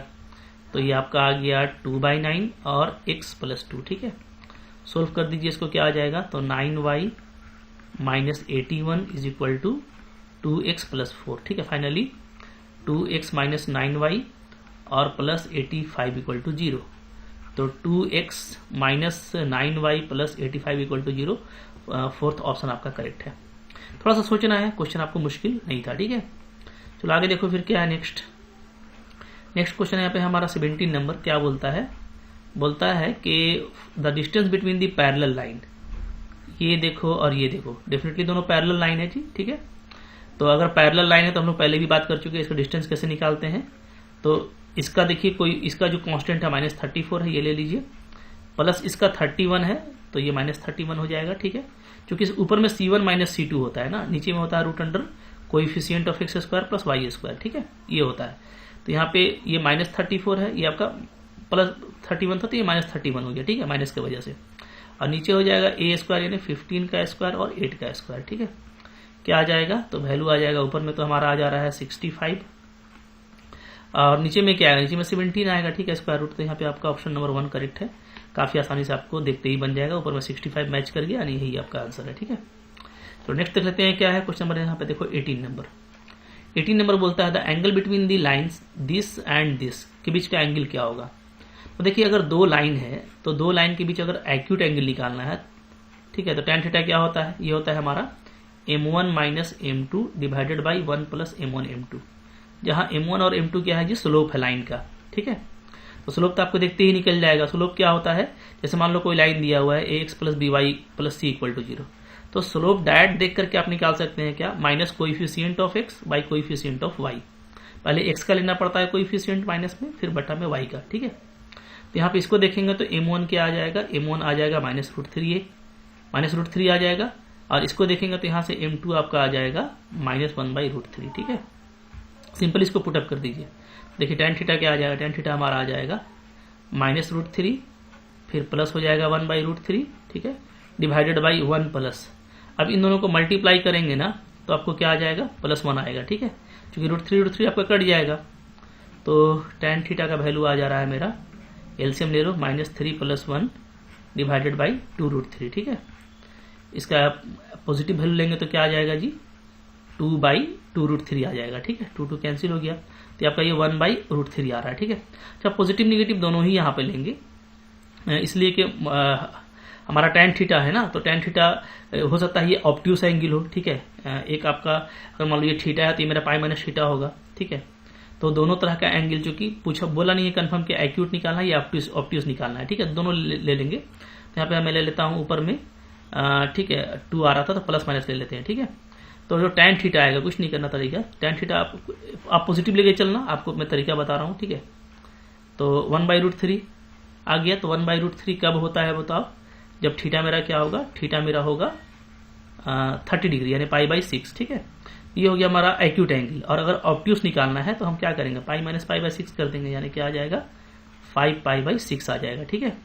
तो ये आपका आ गया 2/9 और x प्लस 2, ठीक है। सोल्व कर दीजिए इसको, क्या आ जाएगा? तो 9y minus 81 is equal to 2x plus 4, ठीक है। फाइनली 2x माइनस 9y और प्लस 85 इक्वल टू 0। तो 2x minus 9y plus 85 equal to 0, fourth option आपका करेक्ट है। थोड़ा सा सोचना है, क्वेश्चन आपको मुश्किल नहीं था, ठीक है। चलो आगे देखो फिर क्या है नेक्स्ट क्वेश्चन है यहाँ पे हमारा 17 नंबर। क्या बोलता है? बोलता है कि the distance between the parallel line, ये देखो और ये देखो, डेफिनेटली दोनों पैरेलल लाइन है जी, ठीक है। तो अगर पैरेलल लाइन है तो हम लोग पहले भी बात कर चुके हैं, इसका डिस्टेंस कैसे निकालते हैं। तो इसका देखिए, कोई इसका जो कांस्टेंट है -34 है, ये ले लीजिए, प्लस इसका 31 है, तो ये -31 हो जाएगा, ठीक है। क्योंकि ऊपर में C1 माइनस C2 होता है ना, नीचे में होता है root under coefficient of x square plus y square, ठीक है, ये होता है। तो यहाँ पे ये -34 है, ये आपका प्लस 31 था, तो ये -31 हो गया, ठीक है, माइनस की वजह से। और नीचे हो जाएगा a स्क्वायर यानी 15 का स्क्वायर और 8 का स्क्वायर, ठीक है। क्या आ जाएगा? तो वैल्यू आ जाएगा, ऊपर में तो हमारा आ जा रहा है 65 और नीचे में क्या आएगा? नीचे में 17 आएगा, ठीक है, स्क्वायर रूट। तो यहाँ पे आपका ऑप्शन नंबर 1 करेक्ट है, काफी आसानी से आपको देखते ही बन जाएगा। ऊपर में 65 मैच कर गया, यानी यही आपका आंसर है, ठीक है। तो नेक्स्ट देख लेते हैं क्या है क्वेश्चन नंबर। यहाँ पे देखो 18 नंबर बोलता है the angle between the lines this and this, के बीच का एंगल क्या होगा? तो देखिए, अगर दो लाइन है तो दो लाइन के बीच अगर एक्यूट एंगल निकालना है, ठीक है, तो tan थीटा क्या होता है? ये होता है हमारा m1 minus m2 divided by 1 plus m1 m2, जहां m1 और m2 क्या है जी? स्लोप है लाइन का, ठीक है। तो स्लोप तो आपको देखते ही निकल जाएगा। स्लोप क्या होता है? जैसे मान लो कोई लाइन दिया हुआ है ax plus by plus c equal to 0, तो स्लोप डायरेक्ट देख करके आप निकाल सकते हैं क्या? Minus coefficient of x by coefficient of y। पहले x का लेना पड़ता है कोएफिशिएंट माइनस में, फिर बटा में y का, ठीक है। तो यहाँ पे इसको देखेंगे तो m1 क्या आ जाएगा? m1 आ जाएगा -√3a, -√3 आ जाएगा। और इसको देखेंगे तो यहाँ से m2 आपका आ जाएगा -1/√3, ठीक है। सिंपल इसको पुटअप कर दीजिए। देखिए tan थीटा क्या आ जाएगा? tan थीटा हमारा आ जाएगा -√3, फिर प्लस हो जाएगा 1/√3, ठीक है, डिवाइडेड बाई 1 प्लस। अब इन दोनों को मल्टीप्लाई करेंगे ना, तो आपको क्या आ जाएगा? +1 आएगा, ठीक है, क्योंकि √3 आपका कट जाएगा। तो tan थीटा का वैल्यू आ जा रहा है मेरा, एलसीएम ले लो, -3 + 1 डिवाइडेड बाई 2√3, ठीक है। इसका पॉजिटिव वैल्यू लेंगे तो क्या आ जाएगा जी? 2/2√3 आ जाएगा, ठीक है। 2 कैंसिल हो गया, तो आपका ये 1/√3 आ रहा है, ठीक है। अच्छा, पॉजिटिव निगेटिव दोनों ही यहाँ पे लेंगे, इसलिए कि हमारा tan थीटा है ना, तो tan थीटा हो सकता है ये ऑब्ट्यूस एंगल हो, ठीक है। एक आपका अगर मान लो ये थीटा है तो ये मेरा पाई माइनस थीटा होगा, ठीक है। तो दोनों तरह का एंगल जो कि बोला नहीं है कंफर्म कि एक्यूट निकालना है या ऑब्ट्यूस निकालना है, ठीक है, दोनों ले लेंगे। तो यहाँ पे मैं ले लेता हूँ ऊपर में, ठीक है, 2 आ रहा था तो प्लस माइनस ले लेते हैं, ठीक है। तो जो tan थीटा आएगा, कुछ नहीं करना तरीका, tan थीटा आप पॉजिटिव लेके चलना, आपको मैं तरीका बता रहा हूँ, ठीक है। तो 1/√3 आ गया। तो 1/√3 कब होता है बताओ? जब थीटा मेरा क्या होगा? थीटा मेरा होगा 30 डिग्री यानी π/6, ठीक है। ये हो गया हमारा एक्यूट एंगल। और अगर ऑब्ट्यूस निकालना है तो हम क्या करेंगे? पाई माइनस π/6 कर देंगे, यानी क्या आ जाएगा? 5π/6 आ जाएगा, ठीक है।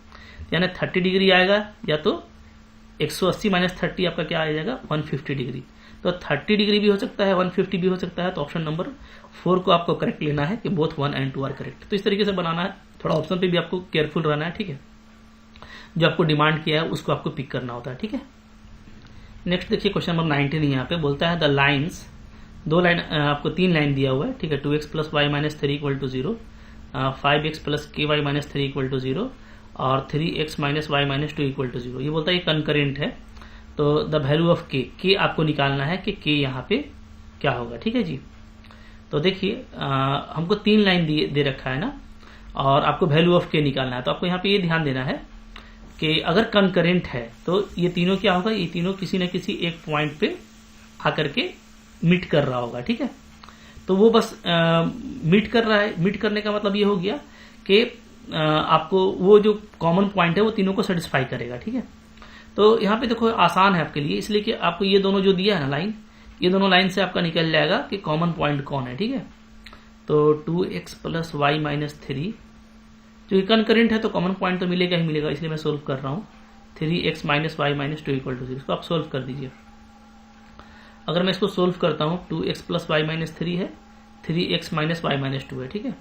यानी 30 डिग्री आएगा, या तो 180 माइनस 30 आपका क्या आ जाएगा? 150 डिग्री। तो 30 डिग्री भी हो सकता है, 150 भी हो सकता है। तो ऑप्शन नंबर 4 को आपको करेक्ट लेना है कि बोथ 1 and 2 आर करेक्ट। तो इस तरीके से बनाना है, थोड़ा ऑप्शन पे भी आपको केयरफुल रहना है, ठीक है। जो आपको डिमांड किया है उसको आपको पिक करना होता है, ठीक है। नेक्स्ट देखिए क्वेश्चन नंबर 19 यहाँ पे बोलता है द लाइन्स, दो लाइन आपको 3 लाइन दिया हुआ है, ठीक है। 2x + y - 3 = 0, 5x + ky - 3 = 0 और 3x - y - 2 = 0। ये बोलता है ये कंकरेंट है। तो द वैल्यू ऑफ के आपको निकालना है कि के यहाँ पे क्या होगा, ठीक है जी। तो देखिए हमको 3 लाइन दे रखा है ना, और आपको वैल्यू ऑफ के निकालना है। तो आपको यहाँ पे ये ध्यान देना है कि अगर कंकरेंट है तो ये तीनों क्या होगा? ये तीनों किसी न किसी एक पॉइंट पे आकर के मीट कर रहा होगा, ठीक है। तो वो बस मीट कर रहा है। मीट करने का मतलब ये हो गया कि आपको वो जो कॉमन पॉइंट है वो तीनों को सेटिस्फाई करेगा, ठीक है। तो यहाँ पे देखो आसान है आपके लिए, इसलिए कि आपको ये दोनों जो दिया है ना लाइन, ये दोनों लाइन से आपका निकल जाएगा कि कॉमन पॉइंट कौन है, ठीक है। तो 2x प्लस वाई माइनस 3 जो कनकरेंट है तो कॉमन पॉइंट तो मिलेगा ही मिलेगा, इसलिए मैं सोल्व कर रहा हूँ। 3x minus y minus 2 equal to 0, इसको आप सोल्व कर दीजिए। अगर मैं इसको सोल्व करता हूँ 2x प्लस वाई माइनस 3 है, 3x माइनस वाई माइनस 2 है, ठीक है।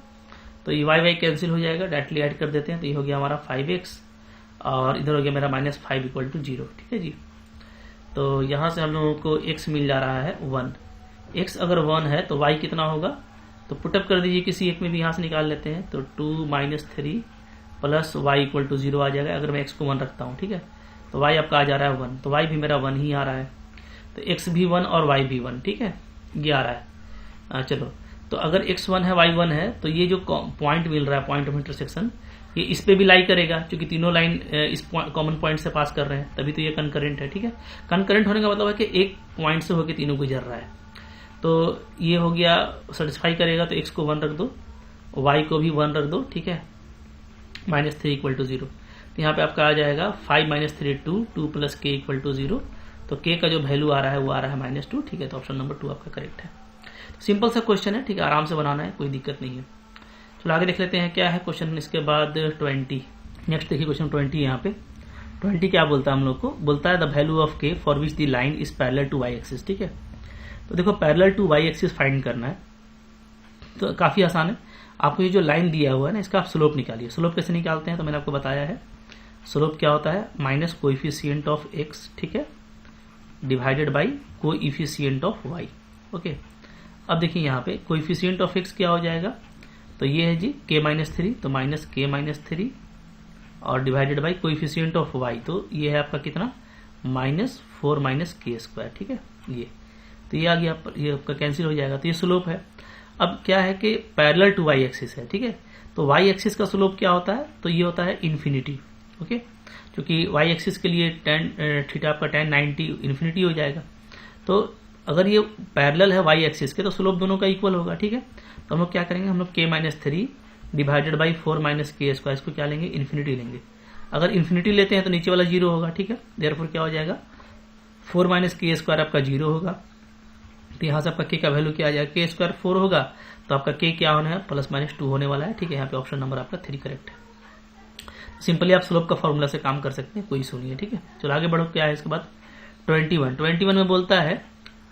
तो ये वाई वाई कैंसिल हो जाएगा, डायरेक्टली ऐड कर देते हैं। तो ये हो गया हमारा 5x और इधर हो गया मेरा माइनस 5 इक्वल टू 0, ठीक है जी। तो यहाँ से हम लोगों को x मिल जा रहा है 1। x अगर 1 है तो y कितना होगा, तो पुटअप कर दीजिए किसी एक में भी, यहाँ से निकाल लेते हैं। तो 2 minus 3 plus y equal to 0 आ जाएगा अगर मैं x को 1 रखता हूँ, ठीक है। तो y आपका आ जा रहा है 1, तो y भी मेरा 1 ही आ रहा है। तो x भी 1 और y भी 1, ठीक है, ये आ रहा है। चलो, तो अगर x 1 है y 1 है तो ये जो पॉइंट मिल रहा है, पॉइंट ऑफ इंटरसेक्शन, ये इस पे भी लाई करेगा क्योंकि तीनों लाइन इस कॉमन पॉइंट से पास कर रहे हैं, तभी तो ये कनकरेंट है, ठीक है। कनकरेंट होने का मतलब है कि एक पॉइंट से होकर तीनों गुजर रहा है। तो ये हो गया, सेटिस्फाई करेगा। तो x को 1 रख दो, y को भी 1 रख दो, ठीक है, माइनस 3 इक्वल टू 0। तो यहाँ पे आपका आ जाएगा 5 माइनस 3 2 प्लस के इक्वल टू 0। तो k का जो वैल्यू आ रहा है वो आ रहा है -2, ठीक है। तो ऑप्शन नंबर 2 आपका करेक्ट है। सिंपल सा क्वेश्चन है, ठीक है, आराम से बनाना है, कोई दिक्कत नहीं है। चलो आगे देख लेते हैं क्या है क्वेश्चन। इसके बाद 20, नेक्स्ट देखिए क्वेश्चन 20। यहाँ पे 20 क्या बोलता है हम लोग को, बोलता है the value of k for which the line is parallel to y axis, ठीक है। तो देखो parallel to y axis find करना है, तो काफी आसान है। आपको ये जो लाइन दिया हुआ है ना, इसका आप स्लोप निकालिए। स्लोप कैसे निकालते हैं तो मैंने आपको बताया है। स्लोप क्या होता है, माइनस कोएफिशिएंट ऑफ x, ठीक है, divided by coefficient of y, okay. अब देखिए यहाँ पे कोएफिशिएंट ऑफ x क्या हो जाएगा, तो ये है जी k माइनस 3, तो माइनस के माइनस 3 और divided by coefficient of y, तो ये है आपका कितना, -4 माइनस के स्क्वायर, ठीक है। ये तो ये आ गया, ये आपका कैंसिल हो जाएगा। तो ये स्लोप है। अब क्या है कि पैरेलल टू y एक्सिस है, ठीक है। तो y एक्सिस का स्लोप क्या होता है, तो ये होता है इन्फिनिटी, ओके। क्योंकि y एक्सिस के लिए tan थीटा आपका tan 90 इन्फिनिटी हो जाएगा। तो अगर ये पैरेलल है y एक्सिस के तो स्लोप दोनों का इक्वल होगा, ठीक है। तो हम लोग क्या करेंगे, हम लोग k minus 3 divided by 4 minus के स्क्वायर, इसको क्या लेंगे, इन्फिनिटी लेंगे। अगर इन्फिनिटी लेते हैं तो नीचे वाला 0 होगा, ठीक है। देयरफॉर क्या हो जाएगा, 4 माइनस के स्क्वायर आपका 0 होगा। तो यहाँ से आपका k का वैल्यू क्या आ जाएगा, के स्क्वायर 4 होगा, तो आपका k क्या होना है, +-2 होने वाला है, ठीक है। यहाँ पे ऑप्शन नंबर आपका 3 करेक्ट है। सिंपली आप स्लोप का फॉर्मूला से काम कर सकते हैं, कोई इशू नहीं है, ठीक है। चलो आगे बढ़ो, क्या है इसके बाद 21 में बोलता है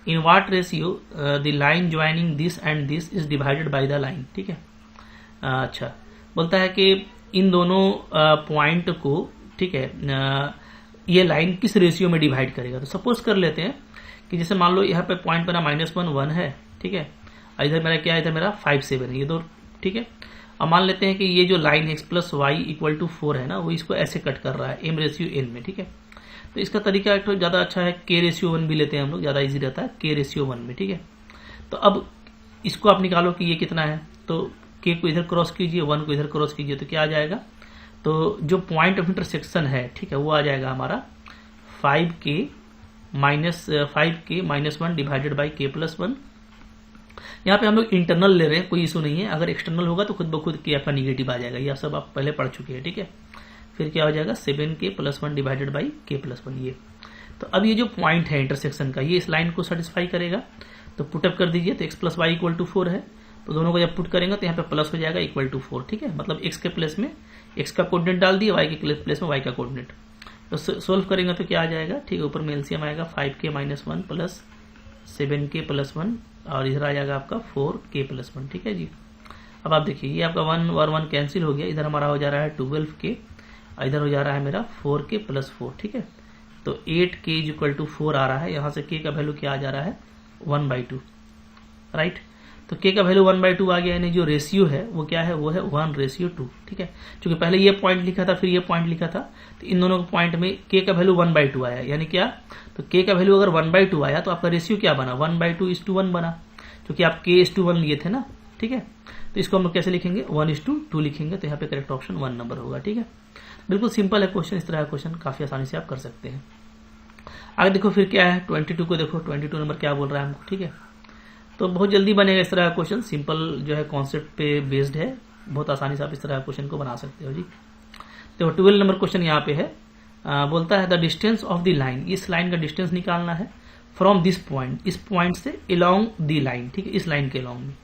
in what ratio the line joining this and this is divided by the line, ठीक है। अच्छा, बोलता है कि इन दोनों पॉइंट को, ठीक है, ये लाइन किस रेशियो में डिवाइड करेगा। तो सपोज कर लेते हैं कि जैसे मान लो यहाँ पे पॉइंट मेरा -1 1 है, ठीक है, इधर मेरा क्या है, इधर मेरा 5 7 है, ये दो, ठीक है। अब मान लेते हैं कि ये जो line x plus y equal to 4 है ना, वो इसको ऐसे कट कर रहा है m/n में, ठीक है। तो इसका तरीका एक तो ज्यादा अच्छा है, k/1 भी लेते हैं हम लोग, ज्यादा इजी रहता है k/1 में, ठीक है। तो अब इसको आप निकालो कि ये कितना है, तो k को इधर क्रॉस कीजिए, 1 को इधर क्रॉस कीजिए, तो क्या आ जाएगा, तो जो पॉइंट ऑफ इंटरसेक्शन है, ठीक है, वो आ जाएगा हमारा 5k minus 1 divided by k+1। यहाँ पे हम लोग इंटरनल ले रहे हैं, कोई इशू नहीं है। अगर एक्सटर्नल होगा तो खुद ब खुद k आपका निगेटिव आ जाएगा, यह सब आप पहले पढ़ चुके हैं, ठीक है। फिर क्या हो जाएगा 7k+1 डिवाइडेड बाई k+1, ये। तो अब ये जो पॉइंट है इंटरसेक्शन का, ये इस लाइन को सेटिस्फाई करेगा, तो पुटअप कर दीजिए। तो x plus y equal to 4 है, तो दोनों को जब पुट करेंगे तो यहाँ पे प्लस हो जाएगा इक्वल टू 4, ठीक है। मतलब x के प्लेस में x का कोऑर्डिनेट डाल दिए, y के प्लेस में y का कोऑर्डिनेट। तो सोल्व करेंगे तो क्या आ जाएगा, ठीक है, ऊपर में एलसीएम आएगा 5k माइनस 1 प्लस 7k+1 और इधर आ जाएगा आपका 4k+1, ठीक है जी। अब आप देखिए ये आपका 1 और 1 कैंसिल हो गया, इधर हमारा हो जा रहा है 12k, इधर हो जा रहा है मेरा 4k+4, ठीक है। तो 8k इक्वल टू 4 आ रहा है, यहाँ से k का वैल्यू क्या आ जा रहा है 1/2, राइट। तो k का वैल्यू 1/2 आ गया, यानी जो रेशियो है वो क्या है, वो है 1:2, ठीक है। क्योंकि पहले ये पॉइंट लिखा था, फिर ये पॉइंट लिखा था, तो इन दोनों पॉइंट में k का वैल्यू 1/2 आया, यानी क्या, तो k का वैल्यू अगर 1/2 आया तो आपका रेशियो क्या बना, 1/2:1 बना, क्योंकि आप k/1 लिए थे ना, ठीक है। तो इसको हम लोग कैसे लिखेंगे, 1:2 लिखेंगे। तो यहाँ पे करेक्ट ऑप्शन 1 नंबर होगा, ठीक है। बिल्कुल सिंपल है क्वेश्चन, इस तरह का क्वेश्चन काफी आसानी से आप कर सकते हैं। आगे देखो फिर क्या है 22 को देखो, 22 नंबर क्या बोल रहा है हमको, ठीक है। तो बहुत जल्दी बनेगा इस तरह का क्वेश्चन, सिंपल जो है कॉन्सेप्ट पे बेस्ड है, बहुत आसानी से आप इस तरह का क्वेश्चन को बना सकते हो जी। तो 12 नंबर क्वेश्चन यहाँ पे है, बोलता है the distance of the line, इस लाइन का डिस्टेंस निकालना है फ्रॉम दिस पॉइंट, इस पॉइंट से अलोंग द लाइन, ठीक है, इस लाइन के अलोंग में।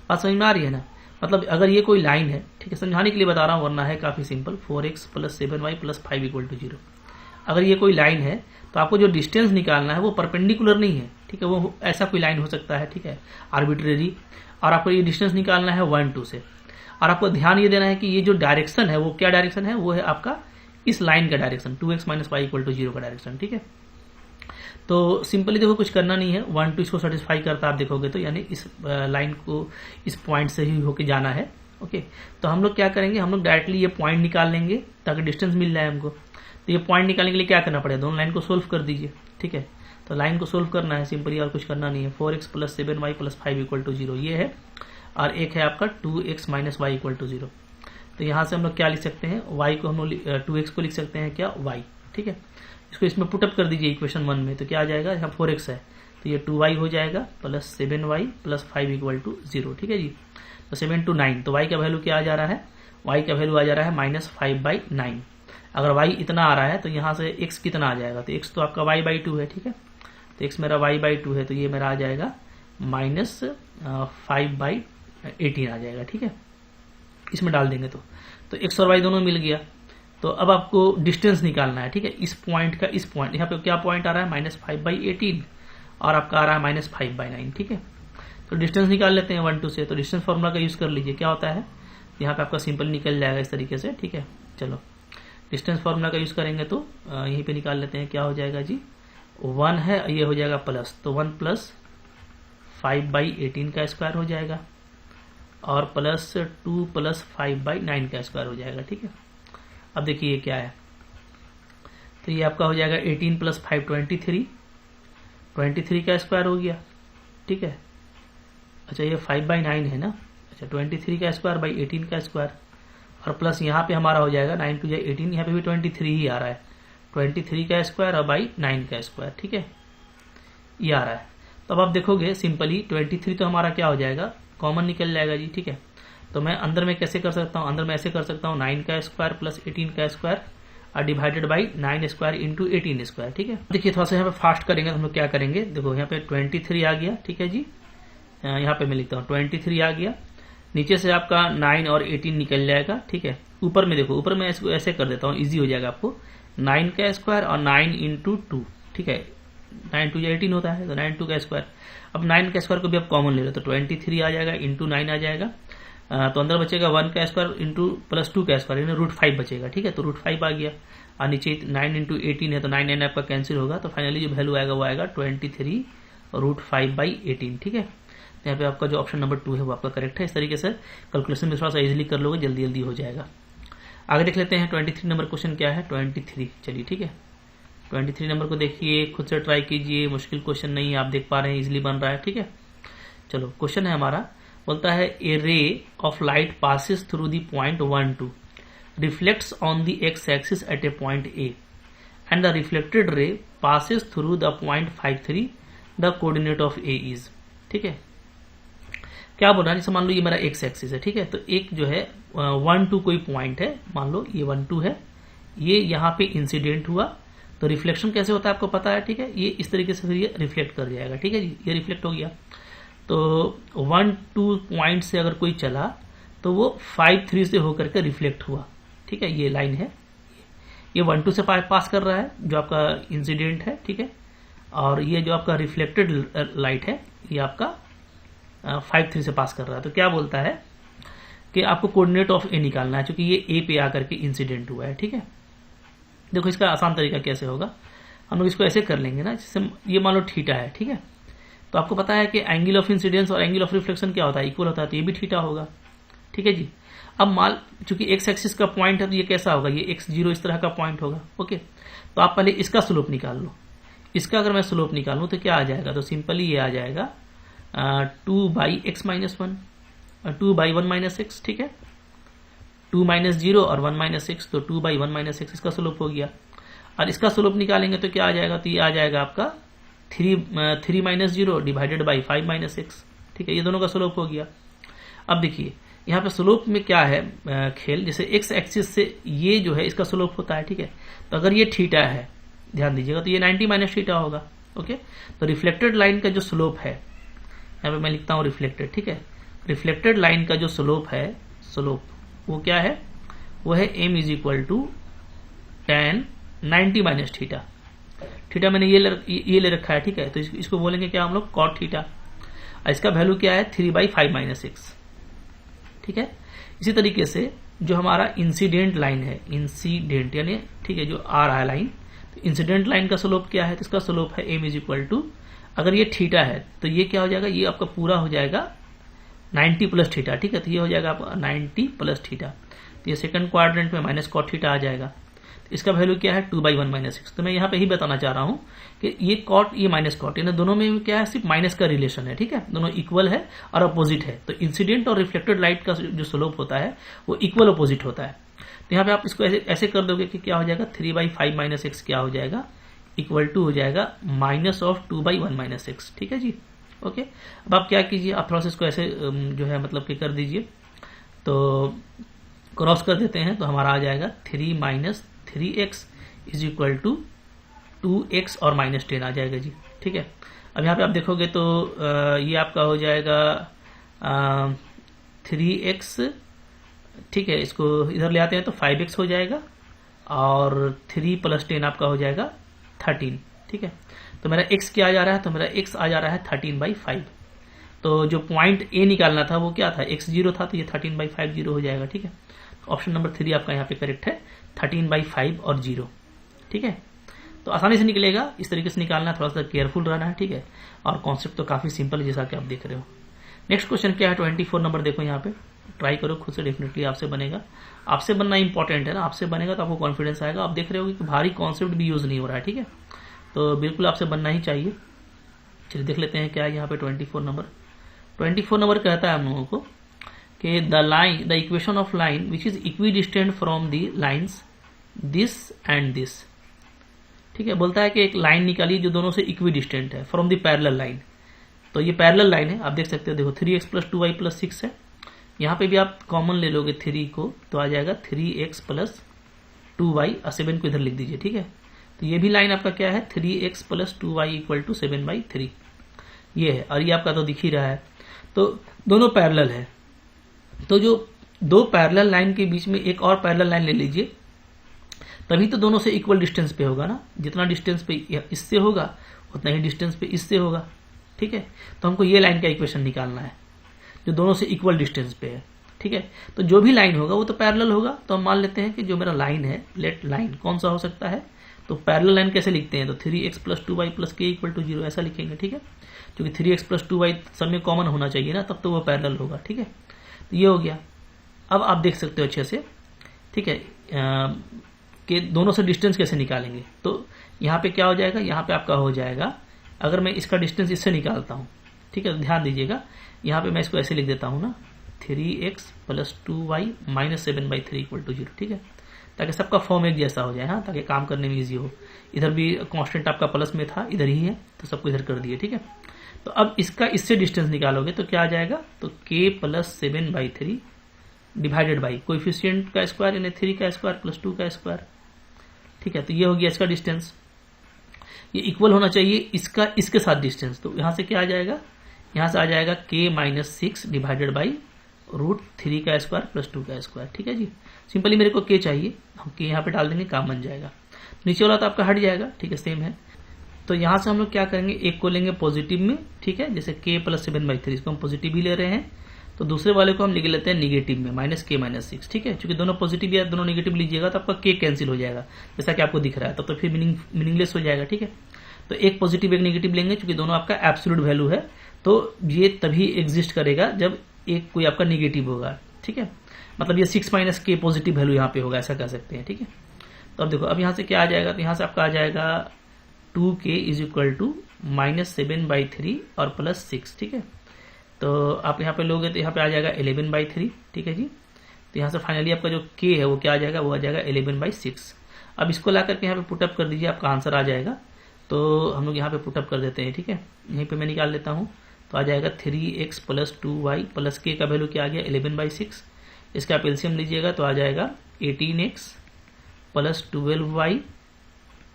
बात समझ में आ रही है ना? मतलब अगर ये कोई लाइन है, ठीक है, समझाने के लिए बता रहा हूँ, वरना है काफी सिंपल, 4x + 7y + 5 = 0। अगर ये कोई लाइन है तो आपको जो डिस्टेंस निकालना है वो परपेंडिकुलर नहीं है, ठीक है, वो ऐसा कोई लाइन हो सकता है, ठीक है, आर्बिट्रेरी, और आपको ये डिस्टेंस निकालना है 1 2 से। और आपको ध्यान ये देना है कि ये जो डायरेक्शन है वो क्या डायरेक्शन है, वो है आपका इस लाइन का डायरेक्शन, 2x - y = 0 का डायरेक्शन, ठीक है। तो सिंपली देखो कुछ करना नहीं है, 1 2 इसको सेटिस्फाई करता आप देखोगे तो, यानी इस लाइन को इस पॉइंट से ही होके जाना है। ओके, तो हम लोग क्या करेंगे, हम लोग डायरेक्टली ये पॉइंट निकाल लेंगे ताकि डिस्टेंस मिल जाए हमको। तो ये पॉइंट निकालने के लिए क्या करना पड़ेगा, दोनों लाइन को सोल्व कर दीजिए, ठीक है। तो लाइन को सोल्व करना है सिंपली, और कुछ करना नहीं है। 4x + 7y + 5 = 0 ये है, और एक है आपका 2x - y = 0। तो यहाँ से हम लोग क्या लिख सकते हैं, y को हम लोग 2x को लिख सकते हैं क्या, y, ठीक है। इसको इसमें पुटअप कर दीजिए इक्वेशन 1 में, तो क्या आ जाएगा, यहाँ 4x है तो ये 2y हो जाएगा + 7y + 5 = 0, ठीक है जी। तो 7 to 9, तो y का वैल्यू क्या आ जा रहा है, y का वैल्यू आ जा रहा है -5/9। अगर y इतना आ रहा है तो यहाँ से x कितना आ जाएगा, तो x तो आपका y/2 है, ठीक है। तो x मेरा y/2 है, तो ये मेरा आ जाएगा -5/18 आ जाएगा, ठीक है। इसमें डाल देंगे तो x और y दोनों मिल गया। तो अब आपको डिस्टेंस निकालना है, ठीक है, इस पॉइंट का इस पॉइंट, यहाँ पे क्या पॉइंट आ रहा है, -5/18, और आपका आ रहा है -5/9, ठीक है। तो डिस्टेंस निकाल लेते हैं 1 2 से। तो डिस्टेंस फॉर्मूला का यूज कर लीजिए, क्या होता है, यहाँ पे आपका सिंपल निकल जाएगा इस तरीके से, ठीक है। चलो डिस्टेंस फॉर्मूला का यूज करेंगे तो यहीं पे निकाल लेते हैं, क्या हो जाएगा जी, 1 है, ये हो जाएगा प्लस, तो 1 + 5/18 का स्क्वायर हो जाएगा, और +2 + 5/9 का स्क्वायर हो जाएगा, ठीक है। अब देखिए ये क्या है, तो ये आपका हो जाएगा 18 + 5 23 का स्क्वायर हो गया, ठीक है। अच्छा ये 5/9 है ना, अच्छा 23 का स्क्वायर बाई 18 का स्क्वायर, और प्लस यहाँ पे हमारा हो जाएगा 9 × 18, यहाँ पे भी 23 ही आ रहा है, 23 का स्क्वायर और बाई 9 का स्क्वायर, ठीक है, ये आ रहा है। तो अब आप देखोगे सिंपली 23 तो हमारा क्या हो जाएगा, कॉमन निकल जाएगा जी, ठीक है। तो मैं अंदर में कैसे कर सकता हूँ, अंदर में ऐसे कर सकता हूँ 9 का स्क्वायर + 18 का स्क्वायर और डिवाइडेड बाई 9 स्क्वायर × 18 स्क्वायर, ठीक है। देखिए थोड़ा सा यहाँ पे फास्ट करेंगे तो हम लोग क्या करेंगे, देखो यहाँ पे 23 आ गया, ठीक है जी, यहाँ पे मैं लिखता हूँ 23 आ गया, नीचे से आपका 9 और 18 निकल जाएगा, ठीक है। ऊपर में देखो, ऊपर में इसको ऐसे कर देता हूँ, इजी हो जाएगा आपको, 9 का स्क्वायर और 9 × 2, ठीक है, 9 2 18 होता है, तो 9 2 का स्क्वायर। अब 9 का स्क्वायर को भी आप कॉमन ले लो, तो 23 आ जाएगा × 9 आ जाएगा, तो अंदर बचेगा 1 का स्क्वायर × +2 का स्क्वायर, यानी √5 बचेगा, ठीक है। तो √5 आ गया, और नीचे 9 × 18 है, तो 9 9 आपका कैंसिल होगा, तो फाइनली जो वैल्यू आएगा वो आएगा 23 √5/18, ठीक है। यहाँ पे आपका जो ऑप्शन नंबर 2 है वो आपका करेक्ट है। इस तरीके से कैलकुलेशन में थोड़ा सा इजीली कर लोगे, जल्दी जल्दी हो जाएगा। आगे देख लेते हैं 23 नंबर क्वेश्चन क्या है, 23, चलिए ठीक है। 23 नंबर को देखिए, खुद से ट्राई कीजिए, मुश्किल क्वेश्चन नहीं, आप देख पा रहे हैं इजीली बन रहा है, ठीक है। चलो क्वेश्चन है हमारा, बोलता है a ray of light passes through the point 1 2 reflects on the x axis at a point A and the reflected ray passes through the point 5 3, the coordinate of A is, ठीक है। क्या बोल रहा है, जैसे मान लो ये मेरा एक्स एक्सिस है, ठीक है। तो एक जो है 1 2 कोई पॉइंट है, मान लो ये 1 2 है, ये यहाँ पे इंसिडेंट हुआ, तो रिफ्लेक्शन कैसे होता है आपको पता है, ठीक है। ये इस तरीके से फिर ये रिफ्लेक्ट कर जाएगा, ठीक है जी, ये रिफ्लेक्ट हो गया। तो 1 2 पॉइंट से अगर कोई चला तो वो 5 3 से होकर के रिफ्लेक्ट हुआ, ठीक है। ये लाइन है, ये 1 2 से पास कर रहा है जो आपका इंसिडेंट है, ठीक है। और ये जो आपका रिफ्लेक्टेड लाइट है ये आपका 5 3 से पास कर रहा है। तो क्या बोलता है कि आपको कोऑर्डिनेट ऑफ ए निकालना है, क्योंकि ये ए पे आकर के इंसिडेंट हुआ है, ठीक है। देखो इसका आसान तरीका कैसे होगा, हम लोग इसको ऐसे कर लेंगे ना, जैसे ये मान लो थीटा है, ठीक है। तो आपको पता है कि एंगल ऑफ इंसिडेंस और एंगल ऑफ रिफ्लेक्शन क्या होता है, इक्वल होता है, तो ये भी थीटा होगा, ठीक है जी। अब मान चूंकि एक्स एक्सिस का पॉइंट है तो ये कैसा होगा, ये x0 इस तरह का पॉइंट होगा, ओके। तो आप पहले इसका स्लोप निकाल लो, इसका अगर मैं स्लोप निकालूं तो क्या आ जाएगा, तो सिंपली ये आ जाएगा 2/x - 1, 2/1 - x, ठीक है। 2 - 0 और 1 - x, तो 2/1 - x इसका स्लोप हो गया। और इसका स्लोप निकालेंगे तो क्या आ जाएगा, तो ये आ जाएगा आपका 3 - 0 डिवाइडेड बाई 5 - x, ठीक है, ये दोनों का स्लोप हो गया। अब देखिए यहाँ पे स्लोप में क्या है खेल, जैसे एक्स एक्सिस से ये जो है इसका स्लोप होता है, ठीक है। तो अगर ये थीटा है, ध्यान दीजिएगा, तो ये 90 माइनस थीटा होगा। ओके, तो रिफ्लेक्टेड लाइन का जो स्लोप है, यहाँ पे मैं लिखता हूँ रिफ्लेक्टेड, ठीक है। रिफ्लेक्टेड लाइन का जो स्लोप है, स्लोप वो क्या है, वो है m is equal to tan 90 minus theta. Theta मैंने ये ले रखा है, ठीक है। तो इसको बोलेंगे क्या हम लोग, कॉट थीटा। इसका वैल्यू क्या है, 3/5 माइनस 6, ठीक है। इसी तरीके से जो हमारा इंसिडेंट लाइन है, इंसिडेंट यानी, ठीक है, जो आ रहा है लाइन, तो इंसिडेंट लाइन का स्लोप क्या है, तो इसका स्लोप है m इज इक्वल टू, अगर ये थीटा है तो ये क्या हो जाएगा, ये आपका पूरा हो जाएगा 90 प्लस थीटा, ठीक है। तो ये हो जाएगा आपका 90 प्लस थीटा। तो ये सेकंड क्वाड्रेंट में माइनस कॉट थीटा आ जाएगा। तो इसका वैल्यू क्या है, 2/1 माइनस 6। तो मैं यहाँ पे ही बताना चाह रहा हूँ कि ये कॉट, ये माइनस कॉट, यानी दोनों में क्या है, सिर्फ माइनस का रिलेशन है, ठीक है। दोनों इक्वल है और अपोजिट है। तो इंसिडेंट और रिफ्लेक्टेड लाइट का जो स्लोप होता है वो इक्वल अपोजिट होता है। तो यहाँ पे आप इसको ऐसे कर दोगे कि क्या हो जाएगा, 3/5 माइनस 6 क्या हो जाएगा, इक्वल टू हो जाएगा माइनस ऑफ 2/1 माइनस 6, ठीक है जी। ओके, अब आप क्या कीजिए, आप थोड़ा सा इसको ऐसे जो है मतलब कि कर दीजिए, तो क्रॉस कर देते हैं, तो हमारा आ जाएगा 3 minus 3x is equal to 2x और माइनस 10 आ जाएगा जी, ठीक है। अब यहाँ पे आप देखोगे तो ये आपका हो जाएगा 3x, ठीक है। इसको इधर ले आते हैं तो 5x हो जाएगा और 3 प्लस 10 आपका हो जाएगा 13, ठीक है। तो मेरा x क्या आ जा रहा है, तो मेरा x आ जा रहा है 13/5। तो जो पॉइंट a निकालना था वो क्या था, x0 था, तो ये 13/5 0 हो जाएगा, ठीक है। तो ऑप्शन नंबर 3 आपका यहाँ पे करेक्ट है, 13/5 और 0, ठीक है। तो आसानी से निकलेगा, इस तरीके से निकालना, थोड़ा सा केयरफुल रहना है, ठीक है। और कॉन्सेप्ट तो काफी सिंपल है जैसा कि आप देख रहे हो। नेक्स्ट क्वेश्चन क्या है, 24 नंबर देखो यहाँ पे, ट्राई करो खुद से, डेफिनेटली आपसे बनेगा। आपसे बनना इंपॉर्टेंट है ना, आपसे बनेगा तो आपको कॉन्फिडेंस आएगा। आप देख रहे हो कि भारी कॉन्सेप्ट भी यूज नहीं हो रहा है, ठीक है। तो बिल्कुल आपसे बनना ही चाहिए। चलिए देख लेते हैं क्या है यहाँ पे 24 नंबर। 24 नंबर कहता है हम लोगों को कि the equation of line which is equi distant from the lines this and this, ठीक है। बोलता है कि एक लाइन निकालिए जो दोनों से इक्वी डिस्टेंट है फ्रॉम द पैरेलल लाइन। तो ये पैरेलल लाइन है, आप देख सकते हो, देखो 3x प्लस 2y प्लस 6 है। यहाँ पे भी आप कॉमन ले लोगे 3 को, तो आ जाएगा 3x प्लस 2y, 7 को इधर लिख दीजिए, ठीक है। तो ये भी लाइन आपका क्या है, 3x plus 2y equal to 7/3, ये है। और ये आपका तो दिख ही रहा है, तो दोनों पैरेलल है। तो जो दो पैरेलल लाइन के बीच में एक और पैरेलल लाइन ले लीजिए, तभी तो दोनों से इक्वल डिस्टेंस पे होगा ना। जितना डिस्टेंस पे इससे होगा उतना ही डिस्टेंस पे इससे होगा, ठीक है। तो हमको ये लाइन का इक्वेशन निकालना है जो दोनों से इक्वल डिस्टेंस पे है, ठीक है। तो जो भी लाइन होगा वो तो पैरेलल होगा। तो हम मान लेते हैं कि जो मेरा लाइन है, लेट लाइन कौन सा हो सकता है, तो पैरेलल लाइन कैसे लिखते हैं, तो 3x plus 2y plus k equal to 0 ऐसा लिखेंगे, ठीक है। क्योंकि 3x प्लस 2y सब में कॉमन होना चाहिए ना, तब तो वो पैरेलल होगा, ठीक है। तो ये हो गया। अब आप देख सकते हो अच्छे से, ठीक है, कि दोनों से डिस्टेंस कैसे निकालेंगे। तो यहाँ पे क्या हो जाएगा, यहाँ पे आपका हो जाएगा, अगर मैं इसका डिस्टेंस इससे निकालता हूँ, ठीक है, तो ध्यान दीजिएगा, यहाँ पे मैं इसको ऐसे लिख देता हूँ ना, 3x plus 2y minus 7/3 equal to 0, ठीक है, ताकि सबका फॉर्म एक जैसा हो जाए, हाँ, ताकि काम करने में इजी हो। इधर भी कांस्टेंट आपका प्लस में था, इधर ही है, तो सबको इधर कर दिए, ठीक है। तो अब इसका इससे डिस्टेंस निकालोगे तो क्या आ जाएगा, तो k plus 7/3 divided by coefficient का स्क्वायर यानी 3 का स्क्वायर प्लस 2 का स्क्वायर, ठीक है। तो ये हो गया इसका डिस्टेंस, ये इक्वल होना चाहिए इसका इसके साथ डिस्टेंस। तो यहां से क्या आ जाएगा, यहां से आ जाएगा k माइनस 6 डिवाइडेड बाई √3 का स्क्वायर प्लस 2 का स्क्वायर, ठीक है जी। सिंपली मेरे को k चाहिए, हम k यहाँ पे डाल देंगे, काम बन जाएगा। नीचे वाला तो आपका हट जाएगा, ठीक है, सेम है। तो यहां से हम लोग क्या करेंगे, एक को लेंगे पॉजिटिव में, ठीक है, जैसे k प्लस 7/3 इसको हम पॉजिटिव ही ले रहे हैं, तो दूसरे वाले को हम लिख लेते हैं निगेटिव में, माइनस k माइनस 6, ठीक है। क्योंकि दोनों पॉजिटिव या दोनों निगेटिव लीजिएगा तो आपका k कैंसिल हो जाएगा, जैसा कि आपको दिख रहा है, तब तो फिर मीनिंगलेस हो जाएगा, ठीक है। तो एक पॉजिटिव एक निगेटिव लेंगे, क्योंकि दोनों आपका एब्सोल्यूट वैल्यू है, तो ये तभी एग्जिस्ट करेगा जब एक कोई आपका निगेटिव होगा, ठीक है। मतलब ये 6 माइनस k पॉजिटिव वैल्यू यहाँ पे होगा, ऐसा कह सकते हैं, ठीक है। तो अब देखो, अब यहाँ से क्या आ जाएगा, तो यहाँ से आपका आ जाएगा 2k is equal to minus 7/3 और प्लस 6, ठीक है। तो आप यहाँ पे लोगे तो यहाँ पे आ जाएगा 11/3, ठीक है जी। तो यहाँ से फाइनली आपका जो k है वो क्या आ जाएगा, वो आ जाएगा 11/6। अब इसको ला करके यहाँ पे पुटअप कर दीजिए, आपका आंसर आ जाएगा। तो हम लोग यहाँ पे पुटअप कर देते हैं, ठीक है। यहीं पे मैं निकाल लेता हूँ, तो आ जाएगा 3x plus 2y plus k का वैल्यू क्या आ गया 11/6। इसका आप एलसीएम लीजिएगा तो आ जाएगा 18x plus 12y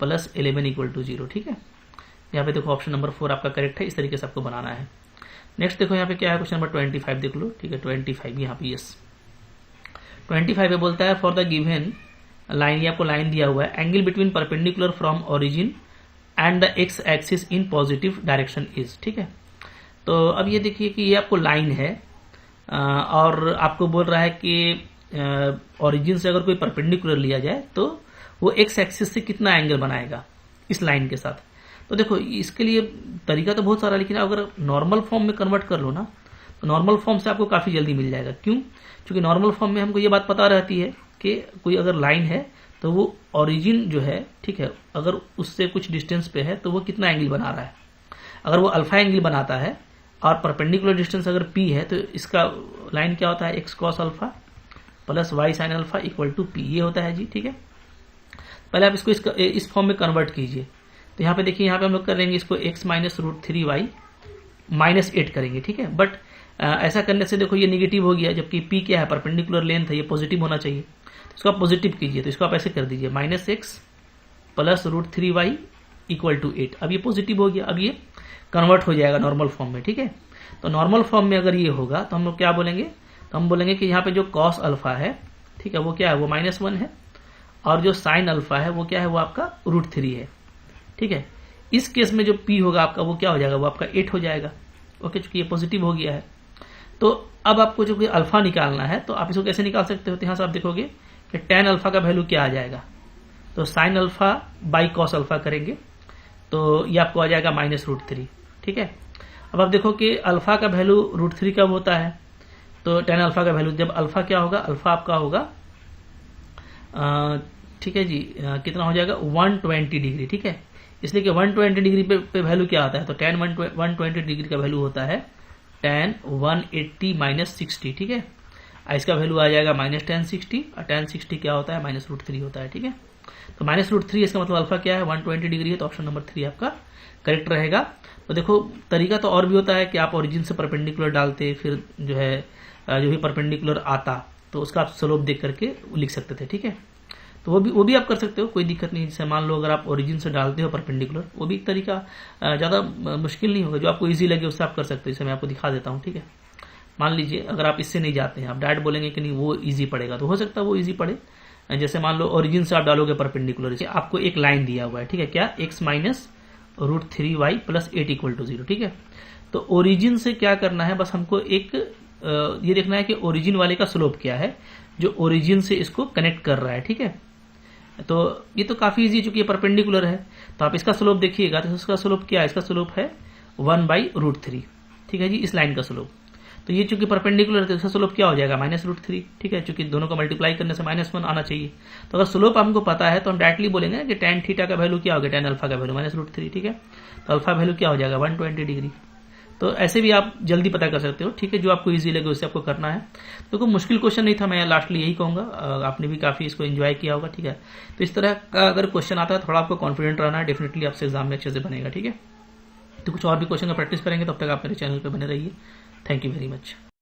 plus 11 equal to 0। ठीक है, यहाँ पे देखो ऑप्शन नंबर 4 आपका करेक्ट है। इस तरीके से आपको बनाना है। नेक्स्ट देखो यहाँ पे क्या है, क्वेश्चन नंबर 25 देख लो। ठीक है, 25 यहाँ पे यस 25 पे बोलता है फॉर द गिवन लाइन, ये आपको लाइन दिया हुआ है, angle between perpendicular from origin and the x axis in positive direction is. ठीक है, तो अब ये देखिए कि ये आपको लाइन है और आपको बोल रहा है कि ओरिजिन से अगर कोई परपेंडिकुलर लिया जाए तो वो एक्स एक्सिस से कितना एंगल बनाएगा इस लाइन के साथ। तो देखो इसके लिए तरीका तो बहुत सारा, लेकिन अगर नॉर्मल फॉर्म में कन्वर्ट कर लो ना तो नॉर्मल फॉर्म से आपको काफी जल्दी मिल जाएगा। क्यों? क्योंकि नॉर्मल फॉर्म में हमको ये बात पता रहती है कि कोई अगर लाइन है तो वो ओरिजिन जो है, ठीक है, अगर उससे कुछ डिस्टेंस पे है तो वो कितना एंगल बना रहा है। अगर वो अल्फा एंगल बनाता है और परपेंडिकुलर डिस्टेंस अगर पी है तो इसका लाइन क्या होता है, x cos alpha plus y sine alpha equal to p, ये होता है जी। ठीक है, पहले आप इसको इस फॉर्म में कन्वर्ट कीजिए। तो यहाँ पे देखिए, यहाँ पे हम लोग करेंगे इसको x माइनस √3y माइनस 8 करेंगे। ठीक है, बट ऐसा करने से देखो ये निगेटिव हो गया, जबकि p क्या है, परपेंडिकुलर लेंथ है, ये पॉजिटिव होना चाहिए। तो इसको आप पॉजिटिव कीजिए, तो इसको आप ऐसे कर दीजिए -x plus √3y equal to 8। अब ये पॉजिटिव हो गया, अब ये कन्वर्ट हो जाएगा नॉर्मल फॉर्म में। ठीक है, तो नॉर्मल फॉर्म में अगर ये होगा तो हम लोग क्या बोलेंगे, तो हम बोलेंगे कि यहाँ पे जो कॉस अल्फा है, ठीक है, वो क्या है, वो -1 है, और जो साइन अल्फा है वो क्या है, वो आपका √3 है। ठीक है, इस केस में जो p होगा आपका वो क्या हो जाएगा, वो आपका 8 हो जाएगा। ओके, चूंकि ये पॉजिटिव हो गया है। तो अब आपको जो कि अल्फा निकालना है, तो आप इसको कैसे निकाल सकते हो, तो यहां से आप देखोगे कि tan अल्फा का वैल्यू क्या आ जाएगा, तो sine alpha by cos alpha करेंगे तो ये आपको आ जाएगा -√3। ठीक है, अब आप देखो कि अल्फा का वैल्यू √3 कब होता है, तो tan अल्फा का वैल्यू जब अल्फा क्या होगा, अल्फा आपका होगा ठीक है जी, कितना हो जाएगा 120 डिग्री। ठीक है, इसलिए कि 120 डिग्री पे वैल्यू क्या आता है, तो tan 120 डिग्री का वैल्यू होता है tan 180 माइनस 60। ठीक है, इसका वैल्यू आ जाएगा -tan 60, और tan 60 क्या होता है, -√3 होता है। ठीक है, तो -√3 इसका मतलब अल्फा क्या है, 120 डिग्री है, तो ऑप्शन नंबर 3 आपका करेक्ट रहेगा। तो देखो तरीका तो और भी होता है कि आप ओरिजिन से परपेंडिकुलर डालते, फिर जो है जो भी परपेंडिकुलर आता तो उसका आप स्लोप देख करके लिख सकते थे। ठीक है, तो वो भी आप कर सकते हो, कोई दिक्कत नहीं। जैसे मान लो अगर आप ओरिजिन से डालते हो परपेंडिकुलर, वो भी एक तरीका ज्यादा मुश्किल नहीं होगा, जो आपको इजी लगे उससे आप कर सकते हो। जैसे मैं आपको दिखा देता हूँ। ठीक है, मान लीजिए अगर आप इससे नहीं जाते हैं, आप डायरेक्ट बोलेंगे कि नहीं वो इजी पड़ेगा, तो हो सकता है वो इजी पड़े। जैसे मान लो ओरिजिन से आप डालोगे परपेंडिकुलर, आपको एक लाइन दिया हुआ है, ठीक है, क्या, x minus √3y plus 8 equal to 0। ठीक है, तो ओरिजिन से क्या करना है, बस हमको एक ये देखना है कि ओरिजिन वाले का स्लोप क्या है, जो ओरिजिन से इसको कनेक्ट कर रहा है। ठीक है, तो ये तो काफी इजी, चूंकि ये परपेंडिकुलर है, तो आप इसका स्लोप देखिएगा, तो इसका स्लोप क्या है, इसका स्लोप है 1/√3। ठीक है जी, इस लाइन का स्लोप। तो ये चूंकि परपेंडिकुलर है तो इसका स्लोप क्या हो जाएगा, -√3। ठीक है, चूंकि दोनों को मल्टीप्लाई करने से -1 आना चाहिए। तो अगर स्लोप हमको पता है तो हम डायरेक्टली बोलेंगे कि tan थीटा का वैल्यू क्या होगा, tan अल्फा का वैल्यू -√3। ठीक है, तो अल्फा वैल्यू क्या हो जाएगा 120 डिग्री। तो ऐसे भी आप जल्दी पता कर सकते हो। ठीक है, जो आपको इजी लगे उससे आपको करना है। तो कोई मुश्किल क्वेश्चन नहीं था, मैं लास्टली यही कहूंगा, आपने भी काफी इसको एंजॉय किया होगा। ठीक है, तो इस तरह का अगर क्वेश्चन आता है थोड़ा आपको कॉन्फिडेंट रहना है, डेफिनेटली आपसे एग्जाम में अच्छे से बनेगा। ठीक है, तो कुछ और भी क्वेश्चन का प्रैक्टिस करेंगे, तब तक आप मेरे चैनल पर बने रहिए। Thank you very much.